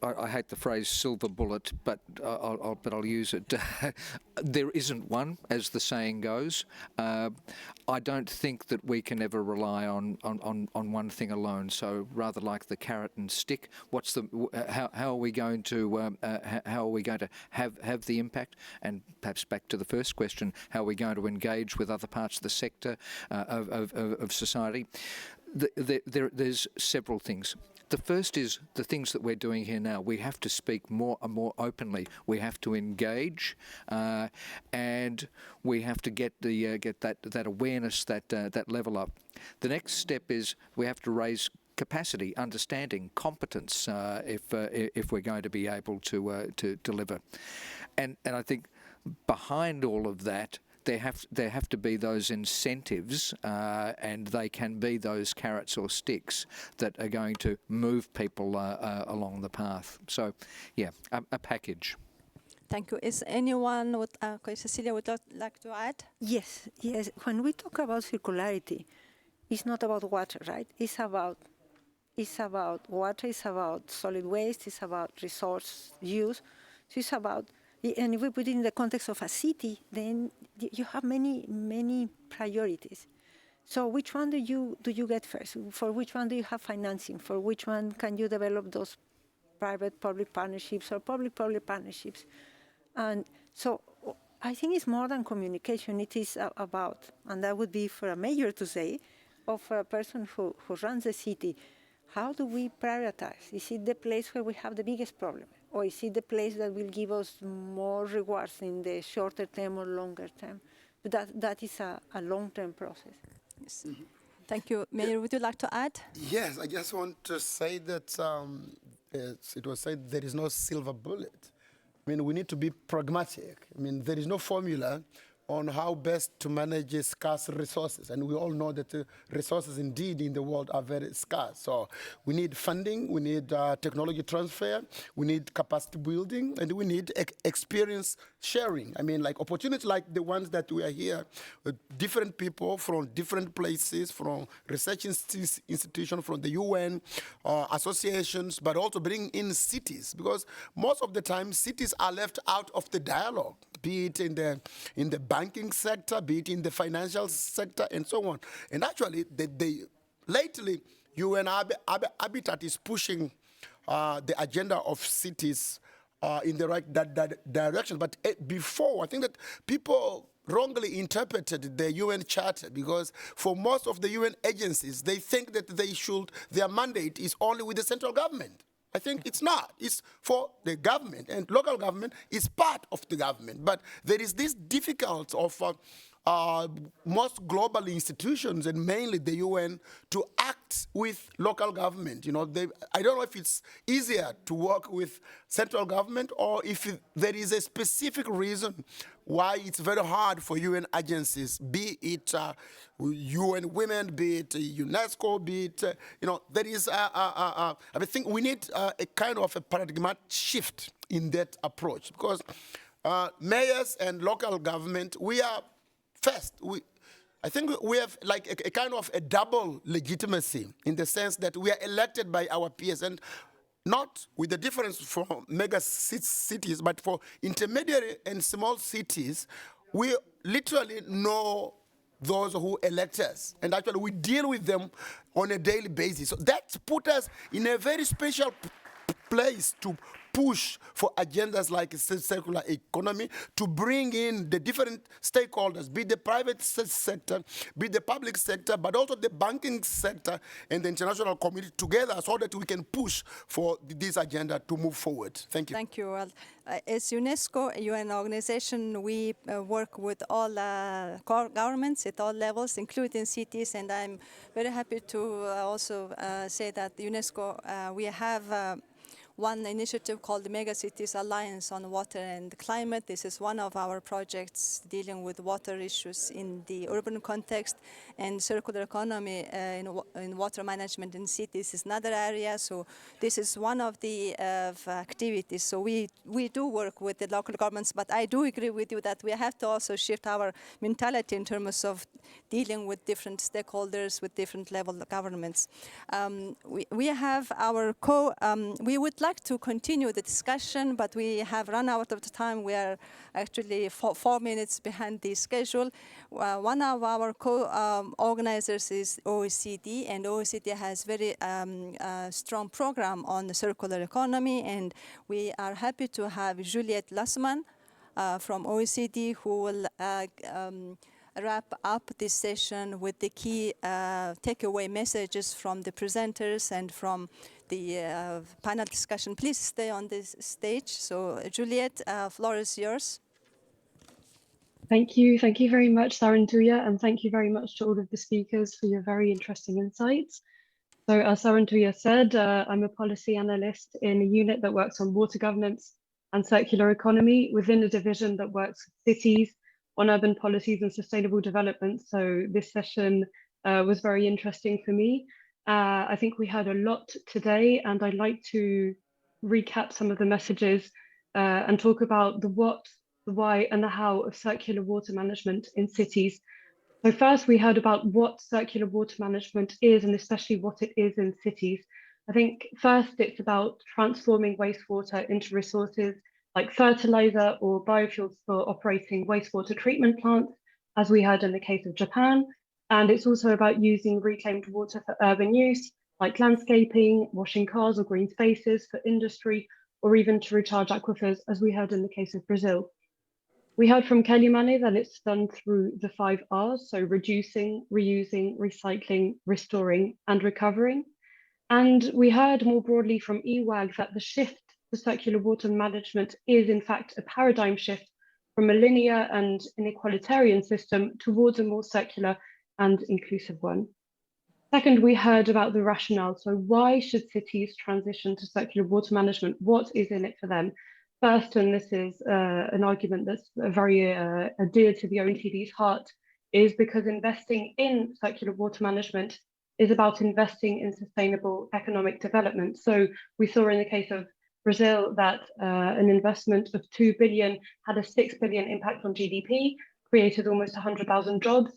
I hate the phrase silver bullet, but I'll use it. There isn't one, as the saying goes. I don't think that we can ever rely on one thing alone. So rather like the carrot and stick, how are we going to have the impact? And perhaps back to the first question, how are we going to engage with other parts of the sector of society? There's several things. The first is the things that we're doing here now. We have to speak more and more openly. We have to engage, and we have to get that awareness, that level up. The next step is we have to raise capacity, understanding, competence, if we're going to be able to deliver. And I think behind all of that, there have to be those incentives, and they can be those carrots or sticks that are going to move people along the path. So, yeah, a package. thank you. Is anyone, Cecilia, would like to add? Yes. When we talk about circularity, it's not about water, right? It's about water, it's about solid waste, it's about resource use. So it's about, and if we put it in the context of a city, then you have many priorities. So which one do you get first? For which one do you have financing? For which one can you develop those private-public partnerships or public-public partnerships? And so I think it's more than communication. It is about, and that would be for a mayor to say, or for a person who runs the city, how do we prioritize? Is it the place where we have the biggest problem? Or is it the place that will give us more rewards in the shorter term or longer term? But that is a long-term process. Yes. Mm-hmm. Thank you. Mayor, would you like to add? Yes, I just want to say that it was said there is no silver bullet. I mean, we need to be pragmatic. I mean, there is no formula on how best to manage scarce resources. And we all know that resources indeed in the world are very scarce. So we need funding, we need technology transfer, we need capacity building, and we need experience sharing. I mean, like opportunities like the ones that we are here, with different people from different places, from research institutions, from the UN, associations, but also bring in cities, because most of the time cities are left out of the dialogue, be it in the banking sector, be it in the financial sector, and so on. And actually, lately, UN Habitat is pushing the agenda of cities in the right direction. But before, I think that people wrongly interpreted the UN Charter, because for most of the UN agencies, they think that their mandate is only with the central government. I think it's not. It's for the government, and local government is part of the government. But there is this difficulty of most global institutions, and mainly the UN, to act with local government. You know, I don't know if it's easier to work with central government, or if there is a specific reason why it's very hard for UN agencies, be it UN Women, be it UNESCO, be it, there is, I think we need a kind of a paradigmatic shift in that approach, because mayors and local government, we are first. I think we have like a kind of a double legitimacy in the sense that we are elected by our peers, and not with the difference from mega cities, but for intermediary and small cities, we literally know those who elect us, and actually we deal with them on a daily basis. So that put us in a very special place to push for agendas like circular economy, to bring in the different stakeholders, be it the private sector, be it the public sector, but also the banking sector and the international community together so that we can push for this agenda to move forward. Thank you. Thank you. Well, as UNESCO, a UN organization, we work with all governments at all levels, including cities, and I'm very happy to also say that UNESCO, we have one initiative called the Mega Cities Alliance on Water and Climate. This is one of our projects dealing with water issues in the urban context, and circular economy in water management in cities is another area. So this is one of the activities. So we do work with the local governments, but I do agree with you that we have to also shift our mentality in terms of dealing with different stakeholders, with different level of governments. We have our we would like to continue the discussion, but we have run out of the time. We are actually 4 minutes behind the schedule. One of our co-organizers is OECD, and OECD has very strong program on the circular economy, and we are happy to have Juliette Lassman from OECD, who will wrap up this session with the key takeaway messages from the presenters and from the panel discussion. Please stay on this stage. So Juliette, floor is yours. Thank you very much, Sarantuya, and thank you very much to all of the speakers for your very interesting insights. So as Sarantuya said, I'm a policy analyst in a unit that works on water governance and circular economy within a division that works with cities on urban policies and sustainable development. So this session was very interesting for me. I think we heard a lot today, and I'd like to recap some of the messages and talk about the what, the why, and the how of circular water management in cities. So first, we heard about what circular water management is, and especially what it is in cities. I think first, it's about transforming wastewater into resources like fertilizer or biofuels for operating wastewater treatment plants, as we heard in the case of Japan. And it's also about using reclaimed water for urban use, like landscaping, washing cars or green spaces, for industry, or even to recharge aquifers, as we heard in the case of Brazil. We heard from Kelly Mane that it's done through the 5 R's, so reducing, reusing, recycling, restoring, and recovering. And we heard more broadly from EWAG that the shift to circular water management is in fact a paradigm shift from a linear and inequalitarian system towards a more circular and inclusive one. Second, we heard about the rationale. So why should cities transition to circular water management? What is in it for them? First, and this is an argument that's very dear to the OECD's heart, is because investing in circular water management is about investing in sustainable economic development. So we saw in the case of Brazil that an investment of 2 billion had a 6 billion impact on GDP, created almost 100,000 jobs,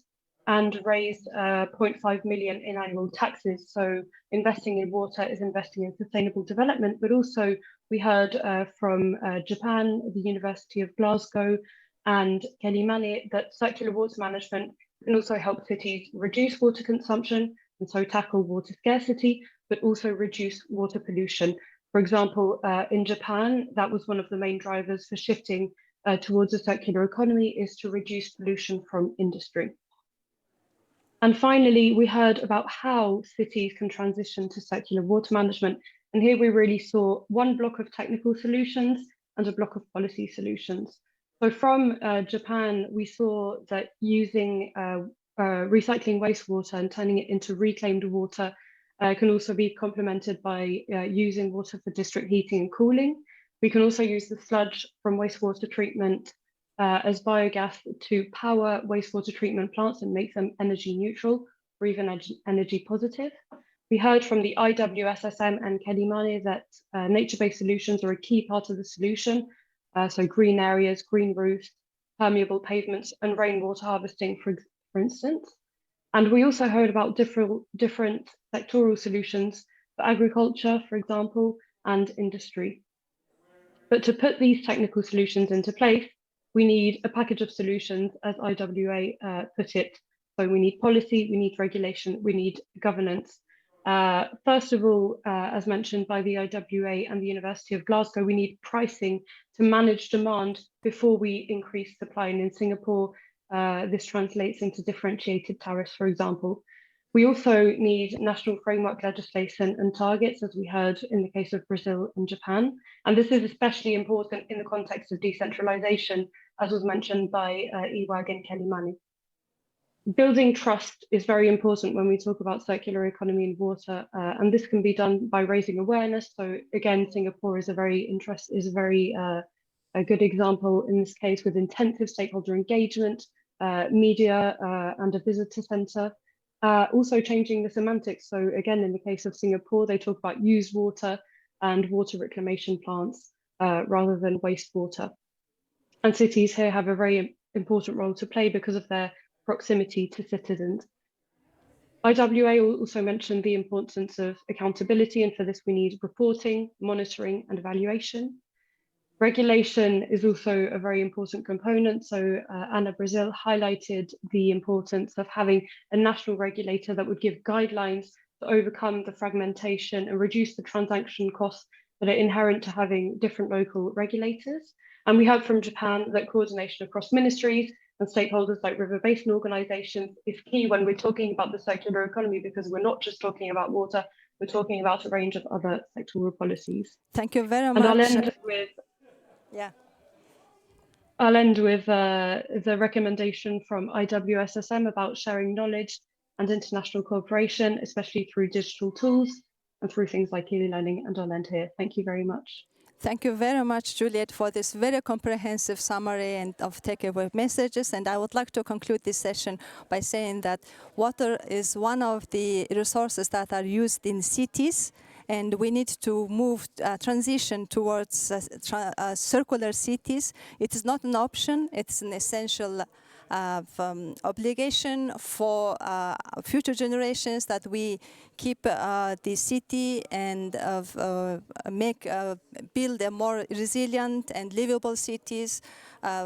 and raised 0.5 million in annual taxes. So investing in water is investing in sustainable development, but also we heard from Japan, the University of Glasgow, and Kelly Mane that circular water management can also help cities reduce water consumption and so tackle water scarcity, but also reduce water pollution. For example, in Japan, that was one of the main drivers for shifting towards a circular economy, is to reduce pollution from industry. And finally, we heard about how cities can transition to circular water management. And here we really saw one block of technical solutions and a block of policy solutions. So from Japan, we saw that using recycling wastewater and turning it into reclaimed water can also be complemented by using water for district heating and cooling. We can also use the sludge from wastewater treatment as biogas to power wastewater treatment plants and make them energy neutral or even energy positive. We heard from the IWSSM and Kelly Mane that nature-based solutions are a key part of the solution. so green areas, green roofs, permeable pavements, and rainwater harvesting, for instance. And we also heard about different sectoral solutions for agriculture, for example, and industry. But to put these technical solutions into place, we need a package of solutions, as IWA put it. So we need policy, we need regulation, we need governance. First of all, as mentioned by the IWA and the University of Glasgow, we need pricing to manage demand before we increase supply. And in Singapore, this translates into differentiated tariffs, for example. We also need national framework legislation and targets, as we heard in the case of Brazil and Japan. And this is especially important in the context of decentralization, as was mentioned by Iwag and Kelimani. Building trust is very important when we talk about circular economy in water, and this can be done by raising awareness. So again, Singapore is a good example in this case, with intensive stakeholder engagement, media, and a visitor center. Also changing the semantics. So again, in the case of Singapore, they talk about used water and water reclamation plants rather than wastewater. And cities here have a very important role to play because of their proximity to citizens. IWA also mentioned the importance of accountability, and for this we need reporting, monitoring, and evaluation. Regulation is also a very important component. So Ana Brazil highlighted the importance of having a national regulator that would give guidelines to overcome the fragmentation and reduce the transaction costs that are inherent to having different local regulators. And we heard from Japan that coordination across ministries and stakeholders like river basin organizations is key when we're talking about the circular economy, because we're not just talking about water, we're talking about a range of other sectoral policies. Thank you very much. And I'll end with I'll end with the recommendation from IWSSM about sharing knowledge and international cooperation, especially through digital tools and through things like e-learning. And I'll end here. Thank you very much. Thank you very much, Juliet, for this very comprehensive summary and of takeaway messages. And I would like to conclude this session by saying that water is one of the resources that are used in cities, and we need to move, transition towards circular cities. It is not an option, it's an essential obligation for future generations that we keep the city and build a more resilient and livable cities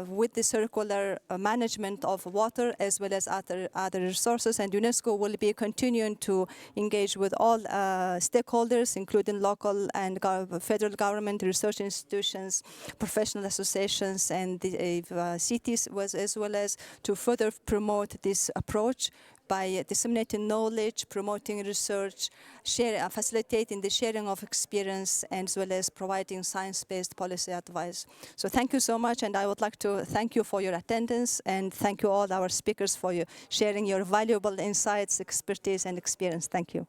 with the circular management of water as well as other resources. And UNESCO will be continuing to engage with all stakeholders, including local and federal government, research institutions, professional associations, and the cities, as well as to further promote this approach by disseminating knowledge, promoting research, facilitating the sharing of experience, as well as providing science-based policy advice. So thank you so much, and I would like to thank you for your attendance, and thank you all our speakers for sharing your valuable insights, expertise, and experience. Thank you.